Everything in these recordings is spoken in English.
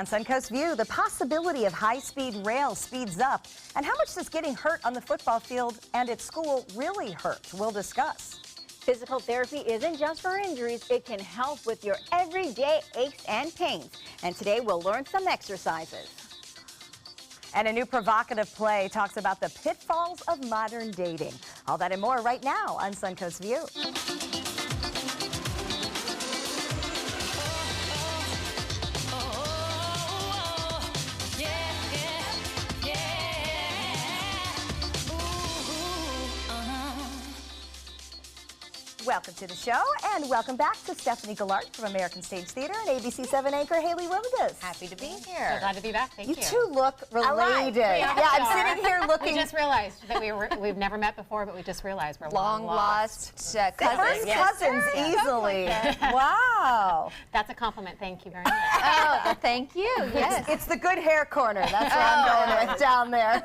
On Suncoast View, the possibility of high-speed rail speeds up. And how much does getting hurt on the football field and at school really hurt? We'll discuss. Physical therapy isn't just for injuries. It can help with your everyday aches and pains. And today we'll learn some exercises. And a new provocative play talks about the pitfalls of modern dating. All that and more right now on Suncoast View. Welcome to the show, and welcome back to Stephanie Gillard from American Stage Theater and ABC 7 anchor Haley Willigas. Happy to be here. So glad to be back. Thank you. You two look related. Yeah, I'm sitting here looking. We just realized that we've never met before, but we just realized we're long lost cousins. Cousins easily. Wow. That's a compliment. Thank you very much. Oh, well, thank you. Yes. It's the good hair corner. That's what I'm going with down there.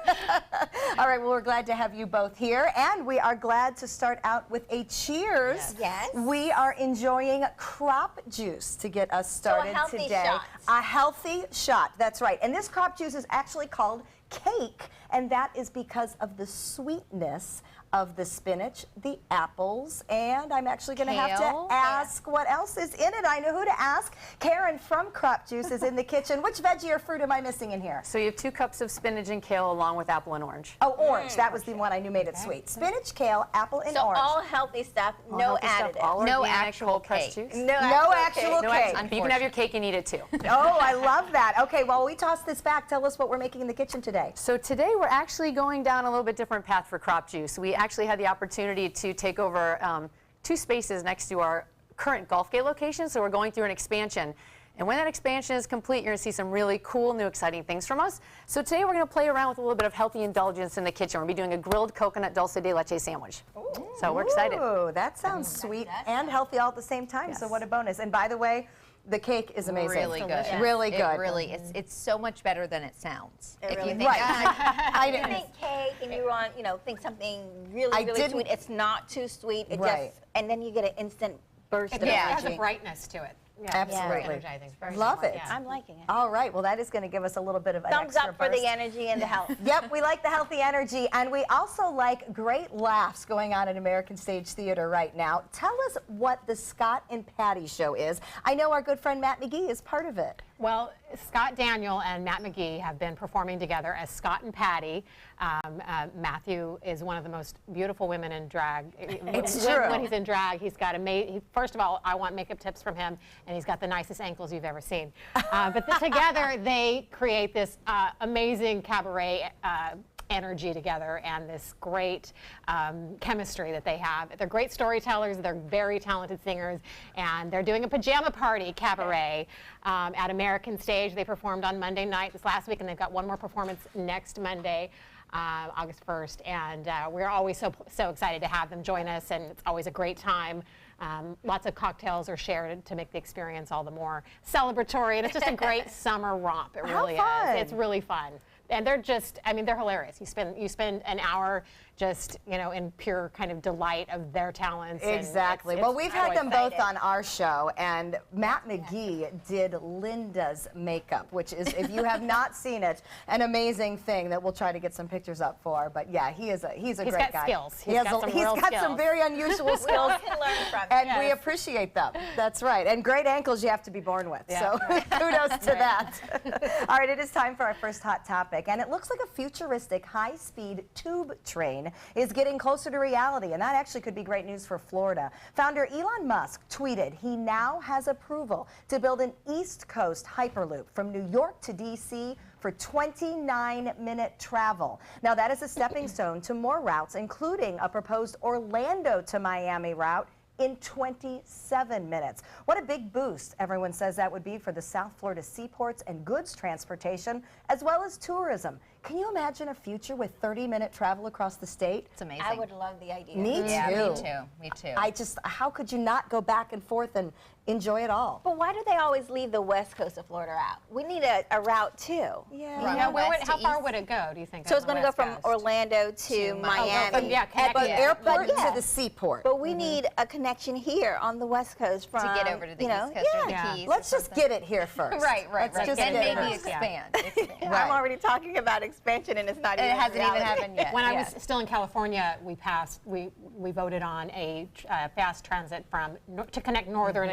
All right, well, we're glad to have you both here, and we are glad to start out with a cheers. Yes. We are enjoying crop juice to get us started today. Shot. A healthy shot, that's right. And this crop juice is actually called cake, and that is because of the sweetness of the spinach, the apples, and I'm actually going to have to ask what else is in it. I know who to ask. Karen from Crop Juice is in the kitchen. Which veggie or fruit am I missing in here? So you have 2 cups of spinach and kale along with apple and orange. Oh, orange. That was the one I knew made it sweet. Spinach, kale, apple, and orange. So all healthy stuff, no additives. No actual cake. No actual cake. You can have your cake and eat it too. Oh, I love that. Okay, well, we toss this back. Tell us what we're making in the kitchen today. So today we're actually going down a little bit different path for crop juice. We actually had the opportunity to take over 2 spaces next to our current Gulf Gate location, so we're going through an expansion. And when that expansion is complete, you're going to see some really cool, new, exciting things from us. So today we're going to play around with a little bit of healthy indulgence in the kitchen. We're going to be doing a grilled coconut dulce de leche sandwich. Ooh. So we're excited. Ooh, that sounds sweet and healthy all at the same time, so what a bonus. And by the way, the cake is amazing. Really good. Yes. Really good. It really is. It's so much better than it sounds. It really you think, I didn't think cake and you want, think something really sweet. It's not too sweet. It just, and then you get an instant burst of energy. It has a brightness to it. Yeah, absolutely. Energizing. Love it. I'm liking it. All right, well, that is going to give us a little bit of an thumbs extra up for burst. the energy and the health. Yep, we like the healthy energy, and we also like great laughs going on at American Stage Theater right now. Tell us what the Scott and Patty show is. I know our good friend Matt McGee is part of it. Well, Scott Daniel and Matt McGee have been performing together as Scott and Patty. Matthew is one of the most beautiful women in drag. It's true. When he's in drag, he's got first of all, I want makeup tips from him, and he's got the nicest ankles you've ever seen. But together, they create this amazing cabaret energy together and this great chemistry that they have. They're great storytellers, they're very talented singers, and they're doing a pajama party cabaret at American Stage. They performed on Monday night this last week, and they've got one more performance next Monday, August 1st, and we're always so excited to have them join us, and it's always a great time. Lots of cocktails are shared to make the experience all the more celebratory, and it's just a great summer romp. It really is. It's really fun. And they're just, they're hilarious. You spend an hour just, in pure kind of delight of their talents. Exactly. Well, we've had them both on our show, and Matt McGee did Linda's makeup, which is, if you have not seen it, an amazing thing that we'll try to get some pictures up for. But yeah, he's a great guy. Skills. He's got some very unusual skills. We can learn from and we appreciate them. That's right. And great ankles you have to be born with. Yeah. So kudos to that. All right, it is time for our first hot topic, and it looks like a futuristic high-speed tube train is getting closer to reality, and that actually could be great news for Florida. Founder Elon Musk tweeted he now has approval to build an East Coast Hyperloop from New York to D.C. for 29-minute travel. Now, that is a stepping stone to more routes, including a proposed Orlando to Miami route in 27 minutes. What a big boost everyone says that would be for the South Florida seaports and goods transportation, as well as tourism. Can you imagine a future with 30-minute travel across the state? It's amazing. I would love the idea. Me too. Yeah, me too. Me too. How could you not go back and forth and enjoy it all? But why do they always leave the west coast of Florida out? We need a route too. Yeah. Right. Yeah, West to how far east. would it go, do you think? So on it's the going to go West from Coast? Orlando to Miami. yeah, At the connecting. airport But yeah. to the seaport. But we need a connection here on the west coast from, to get over to the you know, East Coast or the Yeah. Keys. Let's or just something. get it here first. Right, Let's just and get it maybe first. expand. I'm Right. already talking about expansion and it's not And even it hasn't even reality. happened yet. When I yeah. was still in California, we voted on a fast transit to connect northern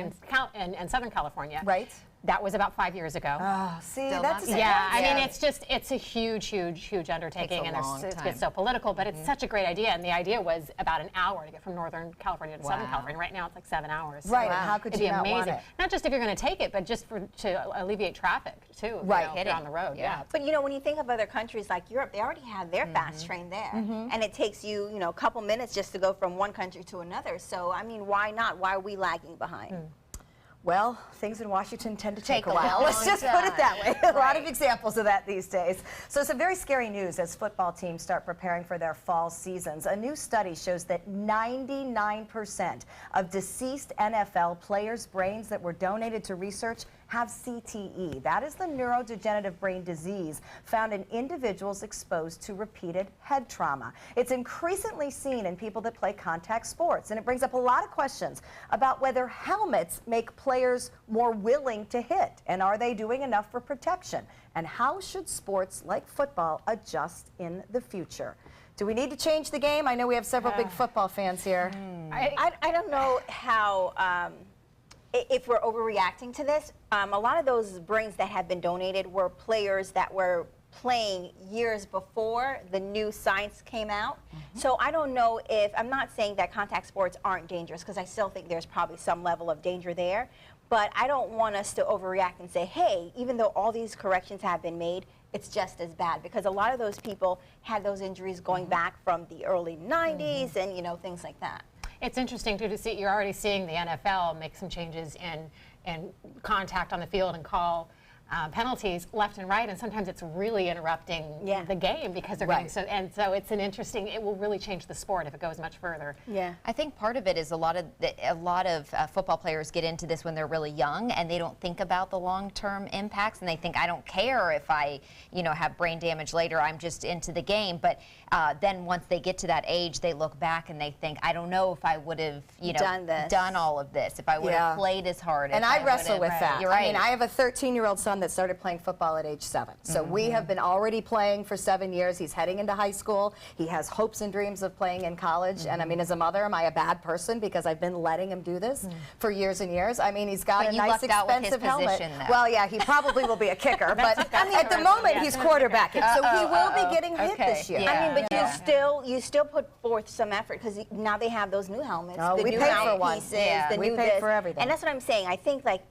and southern California. Right. That was about 5 years ago. Oh, see, Still that's not- Yeah, I Yeah. mean, it's a huge undertaking, Takes a and long it time. gets so political, but it's such a great idea. And the idea was about an hour to get from Northern California to Southern Wow. California. Right now, it's like 7 hours. Right, and how could It'd you be not amazing. want it? Not just if you're going to take it, but just to alleviate traffic too. Right. You know, if you're on the road. Yeah. Yeah. But you know, when you think of other countries like Europe, they already have their fast train there, and it takes you, you know, a couple minutes just to go from one country to another. So I mean, why not? Why are we lagging behind? Well, things in Washington tend to take a a while. long Let's just put it that way. time. A lot of Right. examples of that these days. So some very scary news as football teams start preparing for their fall seasons. A new study shows that 99% of deceased NFL players' brains that were donated to research have CTE. That is the neurodegenerative brain disease found in individuals exposed to repeated head trauma. It's increasingly seen in people that play contact sports, and it brings up a lot of questions about whether helmets make players more willing to hit, and are they doing enough for protection? And how should sports like football adjust in the future? Do we need to change the game? I know we have several big football fans here. I don't know how, if we're overreacting to this. A lot of those brains that have been donated were players that were playing years before the new science came out. So I don't know if, I'm not saying that contact sports aren't dangerous, because I still think there's probably some level of danger there. But I don't want us to overreact and say, hey, even though all these corrections have been made, it's just as bad, because a lot of those people had those injuries going back from the early 90s and, you know, things like that. It's interesting too to see. You're already seeing the NFL make some changes in contact on the field and call penalties left and right, and sometimes it's really interrupting the game because they're getting so. And so it's an interesting. It will really change the sport if it goes much further. Yeah. I think part of it is a lot of football players get into this when they're really young, and they don't think about the long-term impacts, and they think, I don't care if I, you know, have brain damage later. I'm just into the game. But then once they get to that age, they look back and they think, I don't know if I would have, you know, done all of this, if I would have played as hard. And I wrestle with that. You're right. I mean, I have a 13-year-old son that started playing football at age 7. So we have been already playing for 7 years. He's heading into high school. He has hopes and dreams of playing in college. And I mean, as a mother, am I a bad person because I've been letting him do this for years and years? I mean, he's got But a you nice, lucked out with his expensive helmet. position, though. Well, yeah, he probably will be a kicker, but at the moment he's quarterbacking. So he will be getting hit this year. Yeah. I mean, but you still put forth some effort, because now they have those new helmets, Oh, the we new paid for one. mouthpieces, Yeah. the We new paid this. for everything. And that's what I'm saying. I think like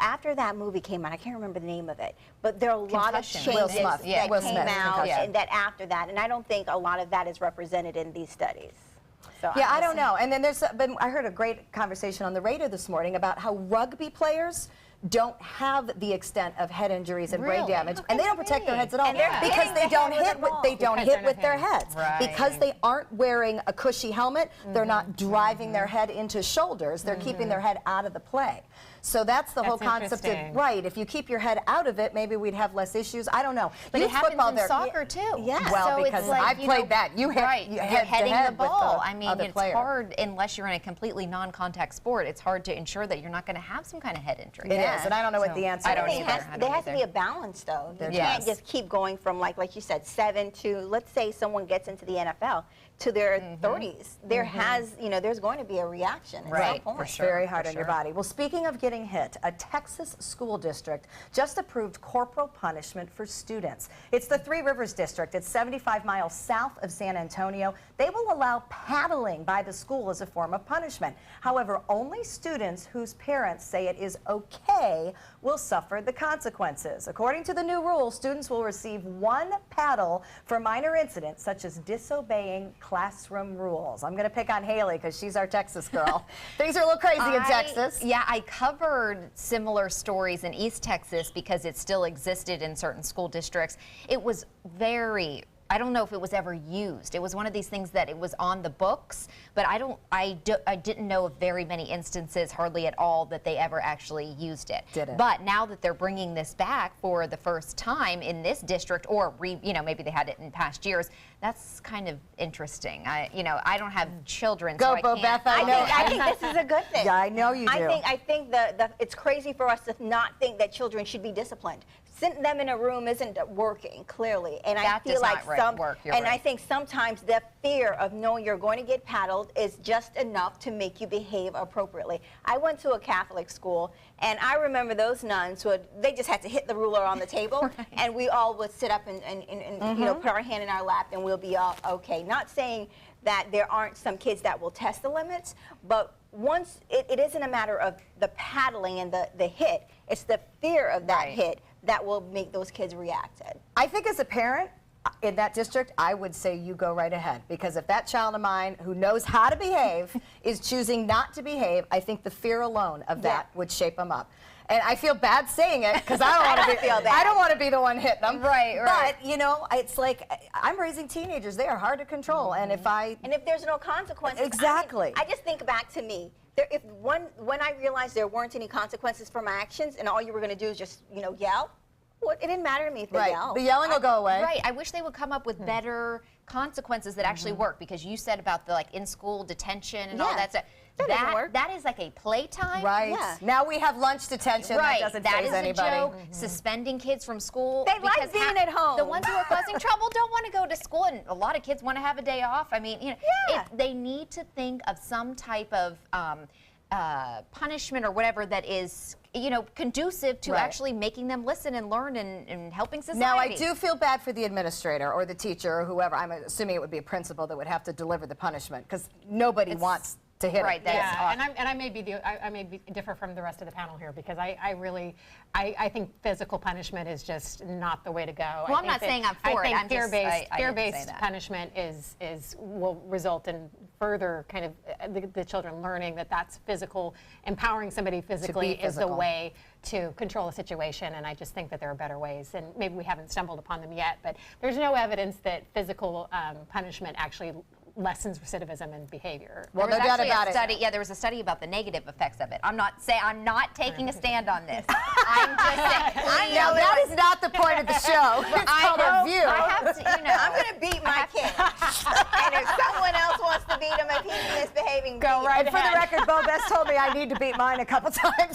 after that movie came out, I can't remember the name of it, but there are a lot of Concussion. changes Will Smith. Yeah. that Will came Smith, out concussion. and that after that, and I don't think a lot of that is represented in these studies. So Yeah, I I'm don't know. And then I heard a great conversation on the radio this morning about how rugby players don't have the extent of head injuries and brain Really? damage, and they don't protect their heads at all And they're because hitting they the don't head with hit the with ball. they don't Because hit they're with not their hitting. heads Right. because they aren't wearing a cushy helmet. They're not driving their head into shoulders. They're keeping their head out of the play. So that's the whole That's concept of interesting. right. If you keep your head out of it, maybe we'd have less issues. I don't know. But Youth it happens football, in soccer too. Yeah. Well, So because it's like, I've you played know, that. You hit right. you You're head to heading head the with ball. I mean, other it's player. hard unless you're in a completely non-contact sport. It's hard to ensure that you're not going to have some kind of head injury. It is, and I don't know what the answer I is. don't think either. there has to be a balance, though. You Yes. can't just keep going from, like you said, 7 to, let's say someone gets into the NFL, to their 30s. There has, you know, there's going to be a reaction at some Right, point. for It's sure. very hard on your body. Well, speaking of getting hit, a Texas school district just approved corporal punishment for students. It's the Three Rivers District. It's 75 miles south of San Antonio. They will allow paddling by the school as a form of punishment. However, only students whose parents say it is okay will suffer the consequences. According to the new rules, students will receive 1 paddle for minor incidents such as disobeying classroom rules. I'm going to pick on Haley because she's our Texas girl. Things are a little crazy in Texas. Yeah, I covered covered similar stories in East Texas because it still existed in certain school districts. It was very, I don't know if it was ever used. It was one of these things that it was on the books, but I didn't know of very many instances, hardly at all, that they ever actually used it. But now that they're bringing this back for the first time in this district, or maybe they had it in past years, that's kind of interesting. I don't have children, so I can't. Beth, I know. I think this is a good thing. Yeah, I know you do. I think it's crazy for us to not think that children should be disciplined. Sitting them in a room isn't working, clearly. And I feel like I think sometimes the fear of knowing you're going to get paddled is just enough to make you behave appropriately. I went to a Catholic school, and I remember those nuns they just had to hit the ruler on the table, and we all would sit up and put our hand in our lap, and we'll be all okay. Not saying that there aren't some kids that will test the limits, but once it isn't a matter of the paddling and the hit, it's the fear of that hit that will make those kids react. I think as a parent in that district, I would say you go right ahead, because if that child of mine who knows how to behave is choosing not to behave, I think the fear alone of that would shape them up. And I feel bad saying it because I don't want to be the one hitting them. Right. But it's like I'm raising teenagers; they are hard to control. And if there's no consequences, exactly. I just think back to me. When I realized there weren't any consequences for my actions, and all you were going to do is just yell, well, it didn't matter to me if they yelled. The yelling will go away. Right. I wish they would come up with better consequences that actually work, because you said about the in-school detention and all that stuff. That is like a playtime. Right. Yeah. Now we have lunch detention. Right. That doesn't faze anybody. A joke. Suspending kids from school. They like being at home. The ones who are causing trouble don't want to go to school, and a lot of kids want to have a day off. I mean, they need to think of some type of punishment or whatever that is conducive to actually making them listen and learn and helping society. Now, I do feel bad for the administrator or the teacher or whoever. I'm assuming it would be a principal that would have to deliver the punishment, because nobody wants to hit it. Yeah, and I may differ from the rest of the panel here, because I think physical punishment is just not the way to go. Well, I'm not saying I'm for it. I think fear-based punishment will result in further kind of the children learning that that's physical, empowering somebody physically is the way to control a situation. And I just think that there are better ways, and maybe we haven't stumbled upon them yet, but there's no evidence that physical punishment actually lessens recidivism and behavior. Well, no doubt about it. Yeah, there was a study about the negative effects of it. I'm not taking a stand on this. I'm just saying. That is not the point of the show. It's called a view. I have to, I'm going to beat my kid. And if someone else wants to beat him, if he's misbehaving, go right ahead. For the record, Bo Best told me I need to beat mine a couple times,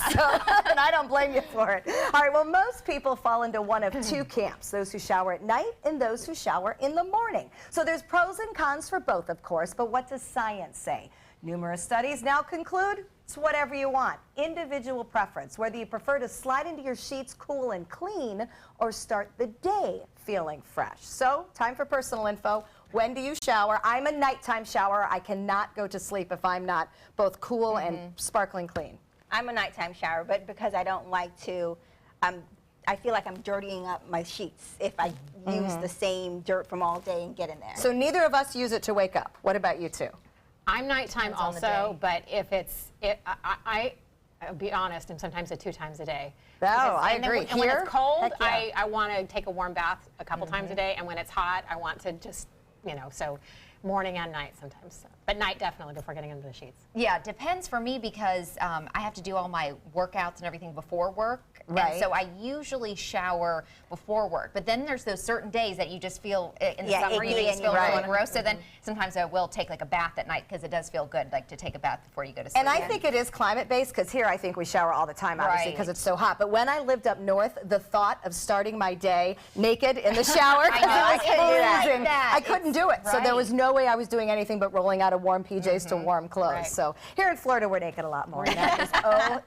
and I don't blame you for it. All right, well, most people fall into one of two camps, those who shower at night and those who shower in the morning. So there's pros and cons for both, of course, but what does science say? Numerous studies now conclude it's whatever you want. Individual preference, whether you prefer to slide into your sheets cool and clean or start the day feeling fresh. So, time for personal info. When do you shower? I'm a nighttime showerer. I cannot go to sleep if I'm not both cool and sparkling clean. I'm a nighttime shower, but because I don't like to, I feel like I'm dirtying up my sheets if I use the same dirt from all day and get in there. So neither of us use it to wake up. What about you two? I'm nighttime also, but if I'll be honest, I'm sometimes 2 times a day. Oh, I agree. And when it's cold, I want to take a warm bath a couple times a day, and when it's hot, I want to just, so morning and night sometimes. But night definitely before getting into the sheets. Yeah, it depends for me, because I have to do all my workouts and everything before work. Right. And so I usually shower before work. But then there's those certain days that you just feel, in the summer, you just feel really gross. So then sometimes I will take like a bath at night, because it does feel good, like to take a bath before you go to sleep. And I think it is climate-based, because here I think we shower all the time, obviously, because it's so hot. But when I lived up north, the thought of starting my day naked in the shower, I couldn't do it. So there was no way I was doing anything but rolling out of warm PJs to warm clothes. So here in Florida, we're naked a lot more, and that is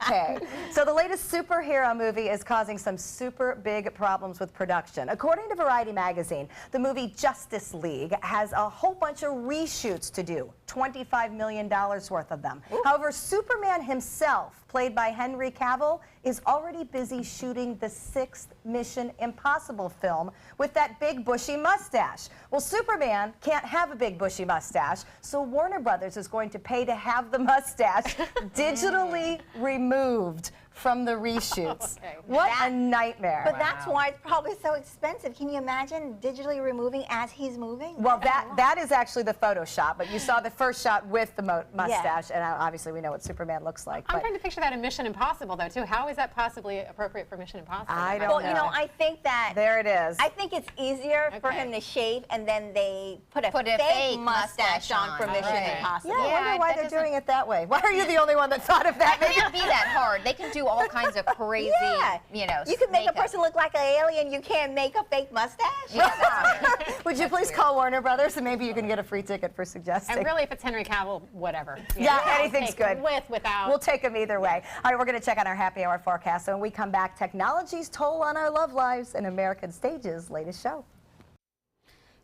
okay. So the latest superhero movie is causing some super big problems with production. According to Variety magazine, the movie Justice League has a whole bunch of reshoots to do, $25 million worth of them. However, Superman himself, played by Henry Cavill, is already busy shooting the 6th Mission Impossible film with that big bushy mustache. Well, Superman can't have a big bushy mustache, so Warner Brothers is going to pay to have the mustache digitally removed from the reshoots. Okay. What a nightmare. But that's why it's probably so expensive. Can you imagine digitally removing as he's moving? Well, that is actually the Photoshop, but you saw the first shot with the mustache, and obviously we know what Superman looks like. I'm but trying to picture that in Mission Impossible, though, too. How is that possibly appropriate for Mission Impossible? I don't Well, know. you know, I think that There it is. I think it's easier for Okay. him to shave, and then they put a Put a fake fake mustache on for Mission Right. Impossible. yeah, I Yeah, wonder why that they're doesn't- doing it that way. Why are you the only one that thought of that? It can't be that hard. They can do all kinds of crazy, Yeah. you know, You can make makeup. a person look like an alien. You can't make a fake mustache. Yeah, that's weird. Would you please call Warner Brothers and maybe you can get a free ticket for suggesting? And really, if it's Henry Cavill, whatever. Yeah, I'll anything's take good. With, without. We'll take them either way. All right, we're going to check on our happy hour forecast. So when we come back, technology's toll on our love lives and American Stage's latest show.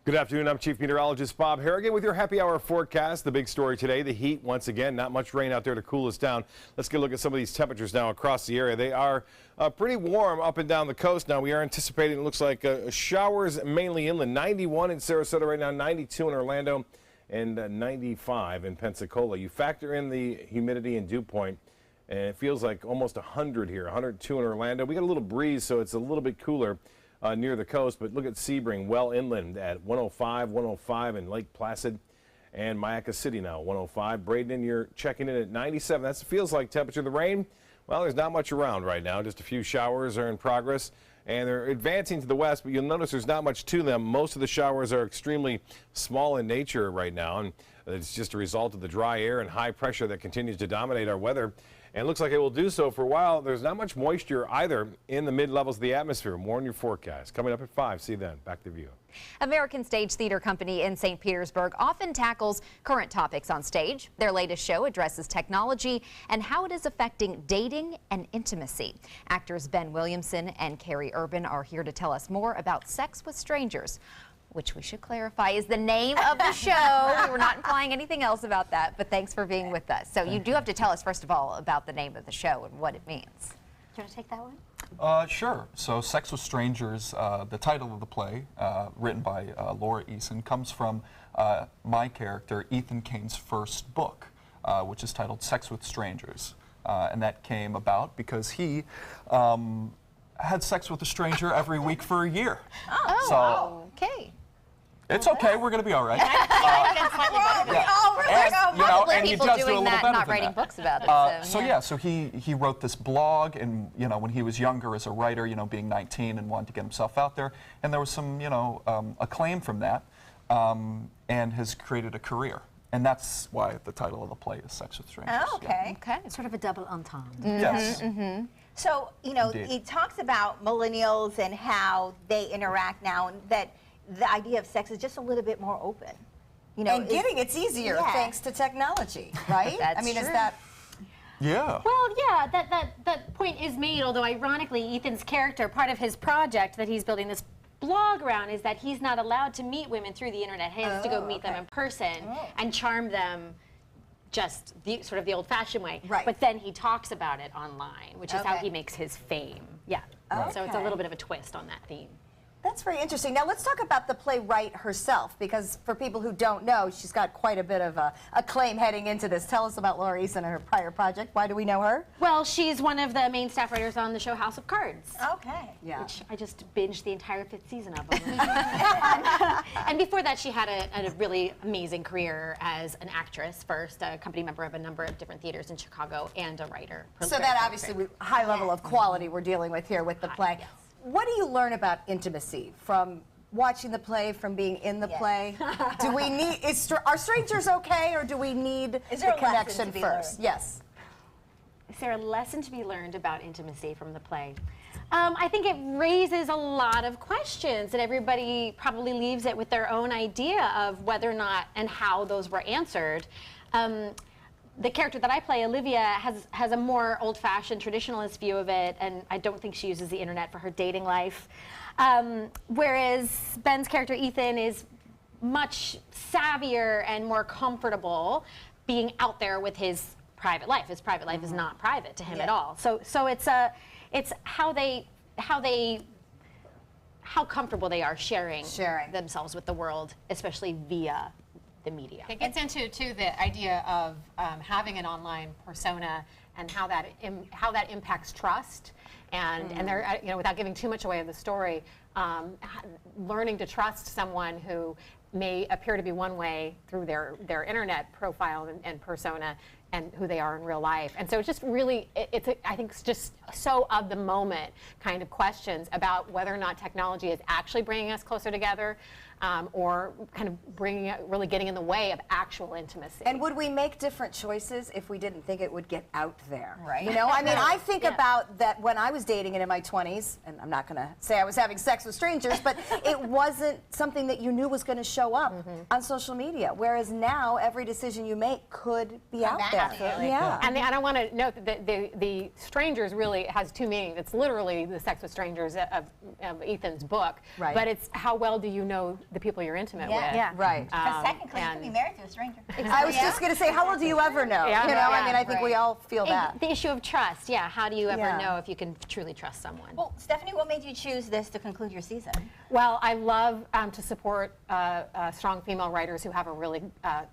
Good afternoon. I'm Chief Meteorologist Bob Harrigan with your happy hour forecast. The big story today, the heat once again. Not much rain out there to cool us down. Let's get a look at some of these temperatures now across the area. They are pretty warm up and down the coast. Now we are anticipating, it looks like showers mainly inland. 91 in Sarasota right now, 92 in Orlando, and 95 in Pensacola. You factor in the humidity and dew point, and it feels like almost 100 here, 102 in Orlando. We got a little breeze, so it's a little bit cooler near the coast, but look at Sebring, well inland at 105 in Lake Placid, and Mayaca City now 105. Braden, you're checking in at 97. That feels like temperature. The rain, well, there's not much around right now. Just a few showers are in progress, and they're advancing to the west, but you'll notice there's not much to them. Most of the showers are extremely small in nature right now, and it's just a result of the dry air and high pressure that continues to dominate our weather. And it looks like it will do so for a while. There's not much moisture either in the mid-levels of the atmosphere. More in your forecast. Coming up at 5. See you then. Back to you. American Stage Theater Company in St. Petersburg often tackles current topics on stage. Their latest show addresses technology and how it is affecting dating and intimacy. Actors Ben Williamson and Carrie Urban are here to tell us more about Sex with Strangers, which we should clarify is the name of the show. We were not implying anything else about that, but thanks for being with us. So you do have to tell us, first of all, about the name of the show and what it means. Do you want to take that one? Sure. So Sex with Strangers, the title of the play, written by Laura Eason, comes from my character, Ethan Kane's first book, which is titled Sex with Strangers. And that came about because he had sex with a stranger every week for a year. Oh, So wow. Okay. it's okay. We're going to be all right. Probably and he people does do a doing little that, better not than writing that. books about it. So he wrote this blog, and when he was younger as a writer, being 19 and wanted to get himself out there, and there was some acclaim from that, and has created a career, and that's why the title of the play is Sex with Strangers. Oh, okay. Okay. Sort of a double entendre. Yes. So, Indeed. it talks about millennials and how they interact now, and that the idea of sex is just a little bit more open. And getting it's easier Yeah. thanks to technology, right? That's I mean, is true. that Yeah. Well, yeah, that point is made, although ironically, Ethan's character, part of his project that he's building this blog around is that he's not allowed to meet women through the internet. He has to go meet them in person and charm them just sort of the old-fashioned way. Right. But then he talks about it online, which is how Okay. he makes his fame. Yeah. So it's a Okay. little bit of a twist on that theme. That's very interesting. Now let's talk about the playwright herself, because for people who don't know, she's got quite a bit of acclaim heading into this. Tell us about Laura Eason and her prior project. Why do we know her? Well, she's one of the main staff writers on the show House of Cards. Okay. Yeah. Which I just binged the entire 5th season of. And before that, she had a really amazing career as an actress first, a company member of a number of different theaters in Chicago, and a writer. So that obviously high level of quality we're dealing with here with the play. yes. What do you learn about intimacy from watching the play, from being in the play? Do we need, are strangers okay, or do we need Is the there a lesson connection to be first? learned? Yes. Is there a lesson to be learned about intimacy from the play? I think it raises a lot of questions, and everybody probably leaves it with their own idea of whether or not and how those were answered. The character that I play, Olivia, has a more old-fashioned traditionalist view of it, and I don't think she uses the internet for her dating life. Whereas Ben's character, Ethan, is much savvier and more comfortable being out there with his private life. His private life is not private to him at all. So it's how comfortable they are sharing Sharing. themselves with the world, especially via the media. It gets into, too, the idea of having an online persona and how that impacts trust. And they're, without giving too much away of the story, learning to trust someone who may appear to be one way through their internet profile and persona, and who they are in real life. And so it's just really, I think it's just so of the moment kind of questions about whether or not technology is actually bringing us closer together, or kind of really getting in the way of actual intimacy. And would we make different choices if we didn't think it would get out there? Right. You know, I mean, I think about that when I was dating and in my 20s, and I'm not going to say I was having sex with strangers, but it wasn't something that you knew was going to show up on social media. Whereas now, every decision you make could be out there. Absolutely. Yeah. And I want to note that the strangers really has two meanings. It's literally the sex with strangers of Ethan's book, Right. but it's how well do you know the people you're intimate with. Yeah. Right. Because technically, you could be married to a stranger. I was just going to say, how well do you ever know? Yeah. You know, I Yeah. mean, I think we all feel that. The issue of trust, yeah. How do you ever Yeah. know if you can truly trust someone? Well, Stephanie, what made you choose this to conclude your season? Well, I love to support strong female writers who have a really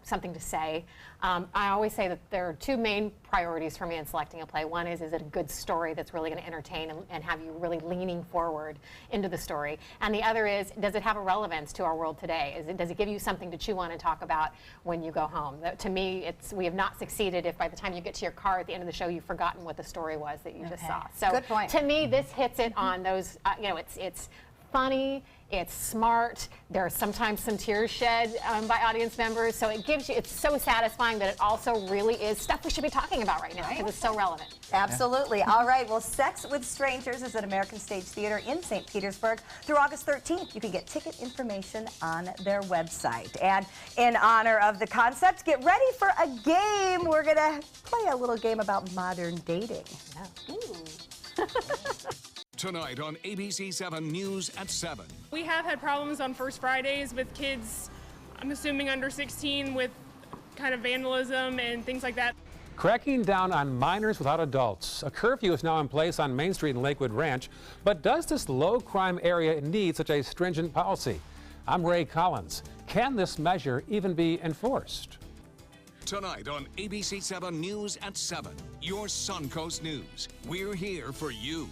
something to say. I always say that there are two main priorities for me in selecting a play. One is it a good story that's really going to entertain and have you really leaning forward into the story? And the other is, does it have a relevance to our world today? Does it give you something to chew on and talk about when you go home? To me, we have not succeeded if by the time you get to your car at the end of the show, you've forgotten what the story was that you just saw. So Good point. to me, this hits it on those, it's funny, it's smart, there's sometimes some tears shed by audience members, so it's so satisfying that it also really is stuff we should be talking about right now because it's so relevant. Absolutely. All right. Well, Sex with Strangers is at American Stage Theater in St. Petersburg through August 13th. You can get ticket information on their website. And in honor of the concept, get ready for a game. We're going to play a little game about modern dating. Tonight on ABC 7 News at 7. We have had problems on First Fridays with kids, I'm assuming under 16, with kind of vandalism and things like that. Cracking down on minors without adults. A curfew is now in place on Main Street in Lakewood Ranch, but does this low-crime area need such a stringent policy? I'm Ray Collins. Can this measure even be enforced? Tonight on ABC 7 News at 7, your Suncoast News. We're here for you.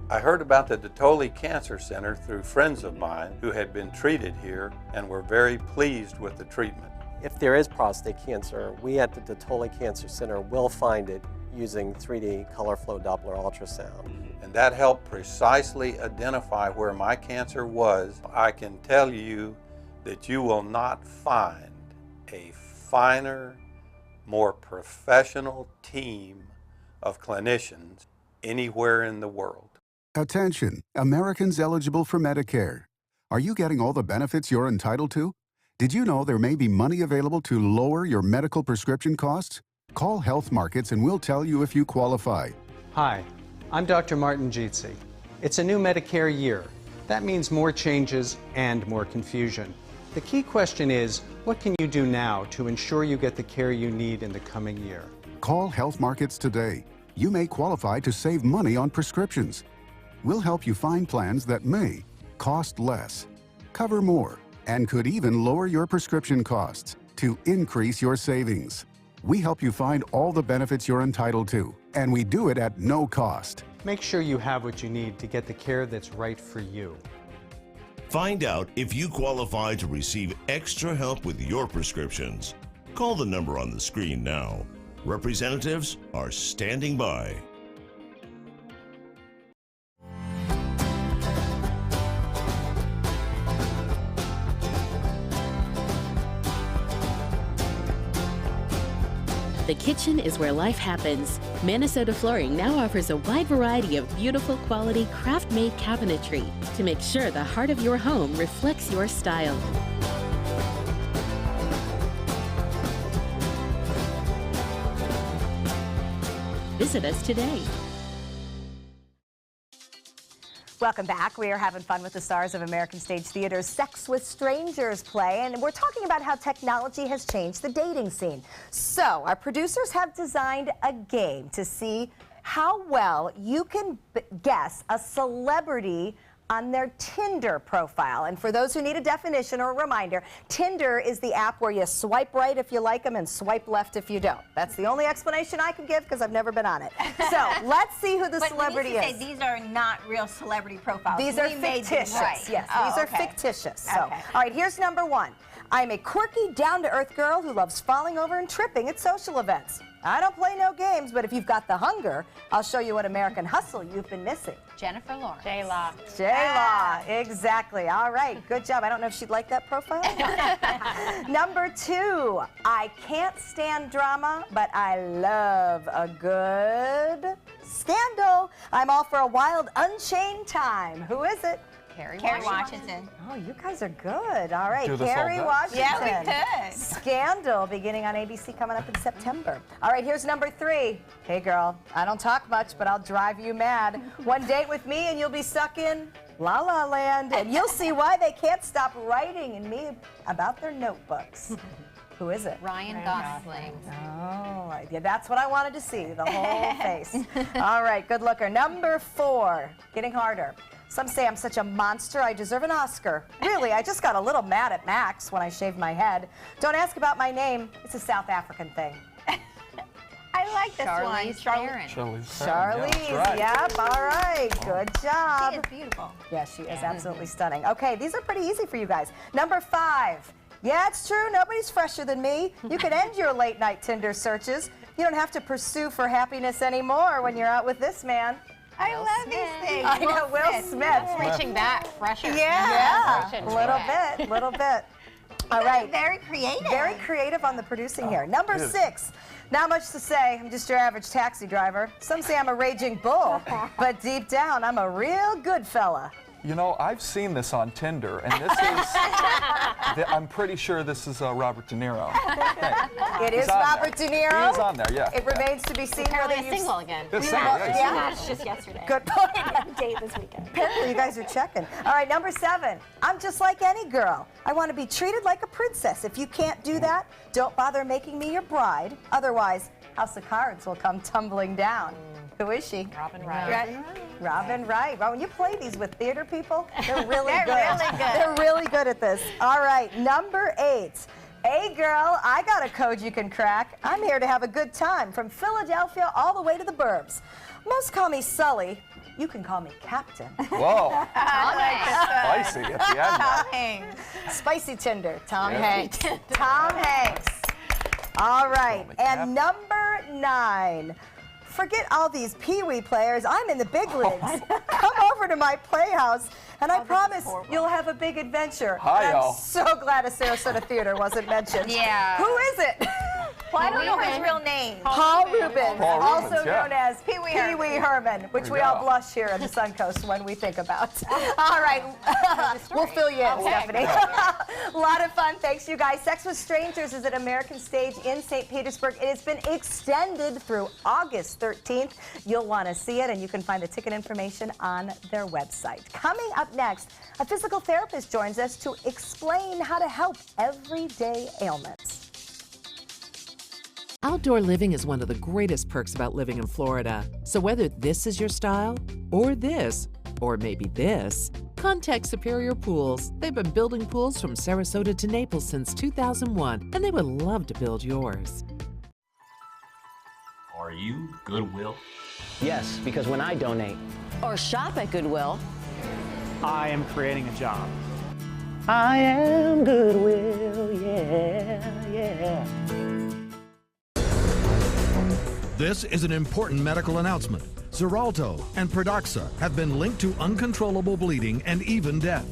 I heard about the Dotoli Cancer Center through friends of mine who had been treated here and were very pleased with the treatment. If there is prostate cancer, we at the Dotoli Cancer Center will find it using 3D color flow Doppler ultrasound. And that helped precisely identify where my cancer was. I can tell you that you will not find a finer, more professional team of clinicians anywhere in the world. Attention, Americans eligible for Medicare. Are you getting all the benefits you're entitled to? Did you know there may be money available to lower your medical prescription costs? Call Health Markets and we'll tell you if you qualify. Hi, I'm Dr. Martin Jeetsi. It's a new Medicare year. That means more changes and more confusion. The key question is, what can you do now to ensure you get the care you need in the coming year? Call Health Markets today. You may qualify to save money on prescriptions. We'll help you find plans that may cost less, cover more, and could even lower your prescription costs to increase your savings. We help you find all the benefits you're entitled to, and we do it at no cost. Make sure you have what you need to get the care that's right for you. Find out if you qualify to receive extra help with your prescriptions. Call the number on the screen now. Representatives are standing by. The kitchen is where life happens. Minnesota Flooring now offers a wide variety of beautiful quality craft-made cabinetry to make sure the heart of your home reflects your style. Visit us today. Welcome back. We are having fun with the stars of American Stage Theater's Sex with Strangers play, and we're talking about how technology has changed the dating scene. So, our producers have designed a game to see how well you can guess a celebrity on their Tinder profile. And for those who need a definition or a reminder, Tinder is the app where you swipe right if you like them and swipe left if you don't. That's the only explanation I can give because I've never been on it. So let's see who the celebrity is. These are not real celebrity profiles. These are fictitious. Yes, these are fictitious. So, all right, here's number 1. I'm a quirky, down-to-earth girl who loves falling over and tripping at social events. I don't play no games, but if you've got the hunger, I'll show you what American hustle you've been missing. Jennifer Lawrence. J-Law. J-Law, exactly. All right, good job. I don't know if she'd like that profile. Number 2, I can't stand drama, but I love a good scandal. I'm all for a wild, unchained time. Who is it? Kerry Washington. Oh, you guys are good. All right, Do this all Kerry day. Washington. Yeah, we could. Scandal beginning on ABC coming up in September. All right, here's number 3. Hey, girl, I don't talk much, but I'll drive you mad. One date with me and you'll be stuck in La La Land, and you'll see why they can't stop writing in me about their notebooks. Who is it? Ryan Gosling. Oh, yeah, that's what I wanted to see, the whole face. All right, good looker. Number 4, getting harder. Some say I'm such a monster, I deserve an Oscar. Really, I just got a little mad at Max when I shaved my head. Don't ask about my name, it's a South African thing. I like this Charlize one. Theron. Charlize, yep, all right, good job. She is beautiful. Yes, she is absolutely stunning. Okay, these are pretty easy for you guys. Number 5. Yeah, it's true, nobody's fresher than me. You can end your late night Tinder searches. You don't have to pursue for happiness anymore when you're out with this man. I love these things. I know, Will Smith. Reaching back, fresher. Yeah, a little bit. All right. Very creative. Very creative on the producing here. Number 6. Not much to say. I'm just your average taxi driver. Some say I'm a raging bull, but deep down, I'm a real good fella. You know, I've seen this on Tinder, and this is, I'm pretty sure this is Robert De Niro. It is Robert De Niro. He's on there, yeah. It remains to be seen whether Apparently single again. He's single, yeah. That's just yesterday. Good point. Date this weekend. Apparently you guys are checking. All right, number 7. I'm just like any girl. I want to be treated like a princess. If you can't do that, don't bother making me your bride. Otherwise, House of Cards will come tumbling down. Who is she? Robin Wright. Robin Wright. Well, when you play these with theater people, they're really They're good. really good. They're really good at this. All right, number 8. Hey, girl, I got a code you can crack. I'm here to have a good time from Philadelphia all the way to the burbs. Most call me Sully. You can call me Captain. Whoa. Spicy at the end. Tom Hanks. Spicy Tinder. Tom Hanks. Tom Hanks. All right, and number 9. Forget all these Pee-wee players. I'm in the big leagues. Come over to my playhouse, and I promise you'll have a big adventure. Hi-yo. I'm so glad a Sarasota theater wasn't mentioned. Yeah. Who is it? Well, I don't know his real name. Paul Rubens, Paul also Rubens, yeah. known as Pee-wee Herman, which we all blush here in the Suncoast when we think about. All right, we'll fill you in, Stephanie. A lot of fun. Thanks, you guys. Sex with Strangers is at American Stage in St. Petersburg. It has been extended through August 13th. You'll want to see it, and you can find the ticket information on their website. Coming up next, a physical therapist joins us to explain how to help everyday ailments. Outdoor living is one of the greatest perks about living in Florida. So whether this is your style, or this, or maybe this, contact Superior Pools. They've been building pools from Sarasota to Naples since 2001, and they would love to build yours. Are you Goodwill? Yes, because when I donate or shop at Goodwill, I am creating a job. I am Goodwill, yeah. This is an important medical announcement. Xarelto and Pradaxa have been linked to uncontrollable bleeding and even death.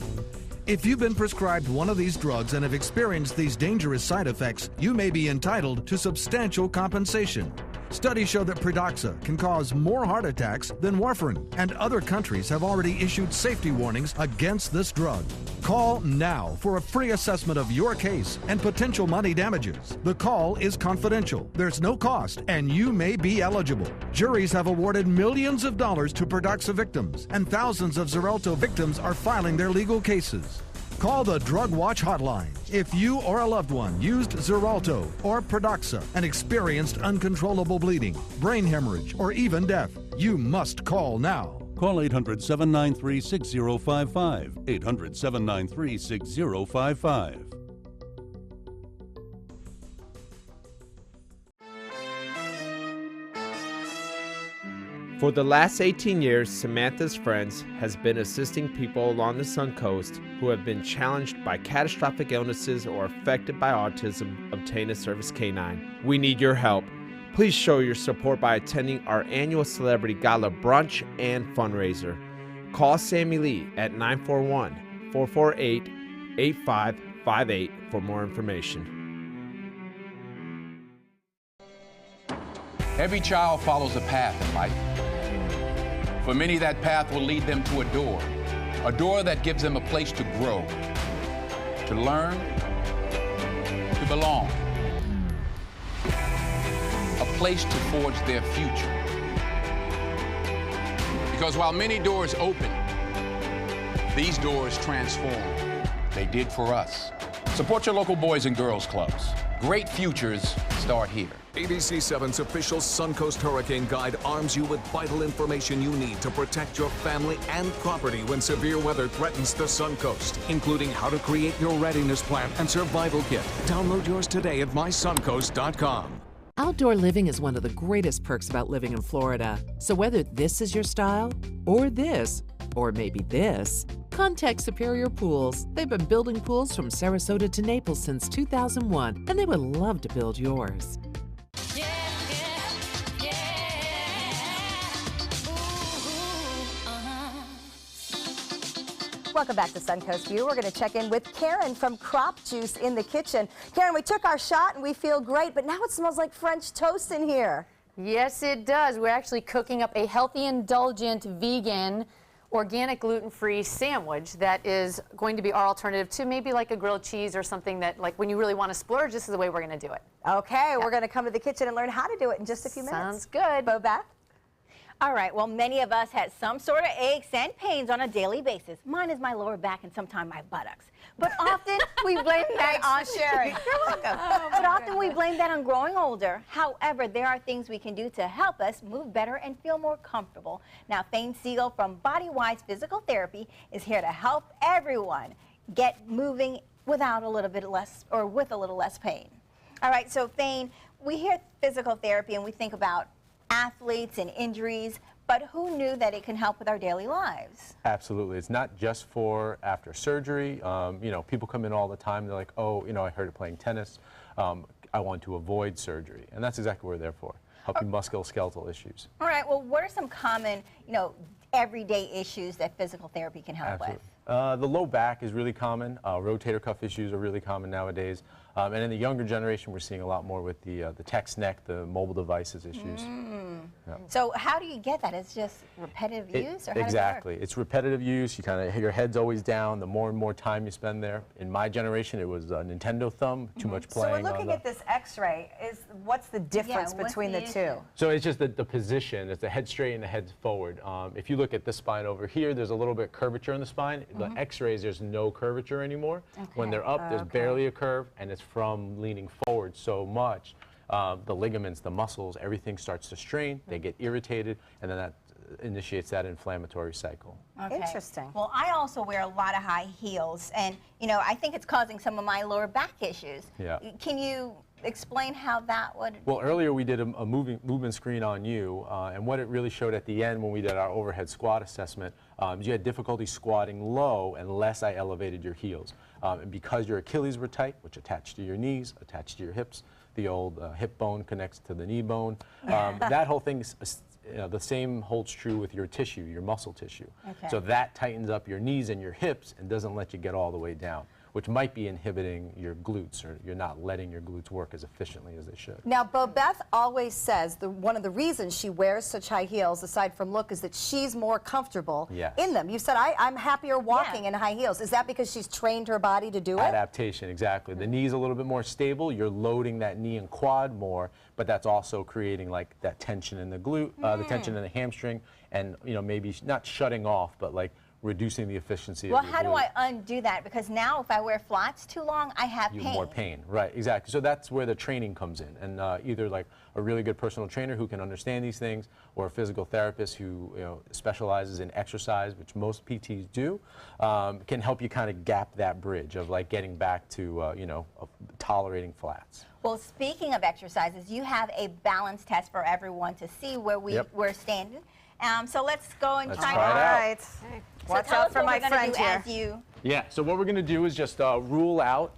If you've been prescribed one of these drugs and have experienced these dangerous side effects, you may be entitled to substantial compensation. Studies show that Pradaxa can cause more heart attacks than warfarin, and other countries have already issued safety warnings against this drug. Call now for a free assessment of your case and potential money damages. The call is confidential, there's no cost, and you may be eligible. Juries have awarded millions of dollars to Pradaxa victims, and thousands of Xarelto victims are filing their legal cases. Call the Drug Watch hotline if you or a loved one used Xarelto or Pradaxa and experienced uncontrollable bleeding, brain hemorrhage, or even death. You must call now. Call 800-793-6055. 800-793-6055. For the last 18 years, Samantha's Friends has been assisting people along the Suncoast who have been challenged by catastrophic illnesses or affected by autism obtain a service canine. We need your help. Please show your support by attending our annual Celebrity Gala brunch and fundraiser. Call Sammy Lee at 941-448-8558 for more information. Every child follows a path in life. For many, that path will lead them to a door that gives them a place to grow, to learn, to belong, a place to forge their future. Because while many doors open, these doors transform. They did for us. Support your local Boys and Girls Clubs. Great futures start here. ABC7's official Suncoast Hurricane Guide arms you with vital information you need to protect your family and property when severe weather threatens the Suncoast, including how to create your readiness plan and survival kit. Download yours today at mysuncoast.com. Outdoor living is one of the greatest perks about living in Florida. So whether this is your style, or this, or maybe this, contact Superior Pools. They've been building pools from Sarasota to Naples since 2001, and they would love to build yours. Welcome back to Suncoast View. We're going to check in with Karen from Crop Juice in the kitchen. Karen, we took our shot and we feel great, but now it smells like French toast in here. Yes, it does. We're actually cooking up a healthy, indulgent, vegan, organic, gluten-free sandwich that is going to be our alternative to maybe like a grilled cheese or something that, like, when you really want to splurge, this is the way we're going to do it. Okay, we're going to come to the kitchen and learn how to do it in just a few minutes. Sounds good. Bo Beth? All right, well, many of us had some sort of aches and pains on a daily basis. Mine is my lower back and sometimes my buttocks. But often we blame that on sharing. You're welcome. But often we blame that on growing older. However, there are things we can do to help us move better and feel more comfortable. Now, Thane Siegel from Bodywise Physical Therapy is here to help everyone get moving without a little bit less, or with a little less pain. All right, so Thane, we hear physical therapy and we think about athletes and injuries, but who knew that it can help with our daily lives? Absolutely. It's not just for after surgery. You know, people come in all the time. They're like, oh, you know, I heard it playing tennis. I want to avoid surgery. And that's exactly what we're there for, helping musculoskeletal issues. All right. Well, what are some common, you know, everyday issues that physical therapy can help with? The low back is really common. Rotator cuff issues are really common nowadays. And in the younger generation, we're seeing a lot more with the text neck, the mobile devices issues. Yeah. So how do you get that? It's just repetitive use? Or how exactly. does it work? It's repetitive use. You kind of, your head's always down. The more and more time you spend there. In my generation, it was a Nintendo thumb, too much playing. So we're looking at this x-ray. What's the difference between the two? So it's just the position. It's the head straight and the head forward. If you look at the spine over here, there's a little bit of curvature in the spine. The x-rays, there's no curvature anymore. When they're up, there's barely a curve, and it's from leaning forward so much. The ligaments, the muscles, everything starts to strain, they get irritated, and then that initiates that inflammatory cycle. Okay. Interesting. Well, I also wear a lot of high heels, and, you know, I think it's causing some of my lower back issues. Yeah. Can you explain how that would... Well, earlier we did a movement screen on you, and what it really showed at the end when we did our overhead squat assessment, you had difficulty squatting low unless I elevated your heels. And because your Achilles were tight, which attached to your knees, attached to your hips, the old hip bone connects to the knee bone. That whole thing, the same holds true with your tissue, your muscle tissue. Okay. So that tightens up your knees and your hips and doesn't let you get all the way down, which might be inhibiting your glutes, or you're not letting your glutes work as efficiently as they should. Now, Bo Beth always says one of the reasons she wears such high heels, aside from look, is that she's more comfortable in them. You said, I'm happier walking in high heels. Is that because she's trained her body to do it? Adaptation, exactly. The knee's a little bit more stable. You're loading that knee and quad more, but that's also creating like that tension in the glute, the tension in the hamstring, and, you know, maybe not shutting off, but like reducing the efficiency Well, of your how do glute. I undo that? Because now if I wear flats too long, I have You pain. have more pain, right? Exactly. So that's where the training comes in, and either like a really good personal trainer who can understand these things, or a physical therapist who specializes in exercise, which most PTs do, can help you kind of gap that bridge of like getting back to tolerating flats. Well, speaking of exercises, you have a balance test for everyone to see where we're standing. So let's go and try it out. All right. So Watch tell out us for what my we're gonna friend do here. as you. Yeah, so what we're going to do is just rule out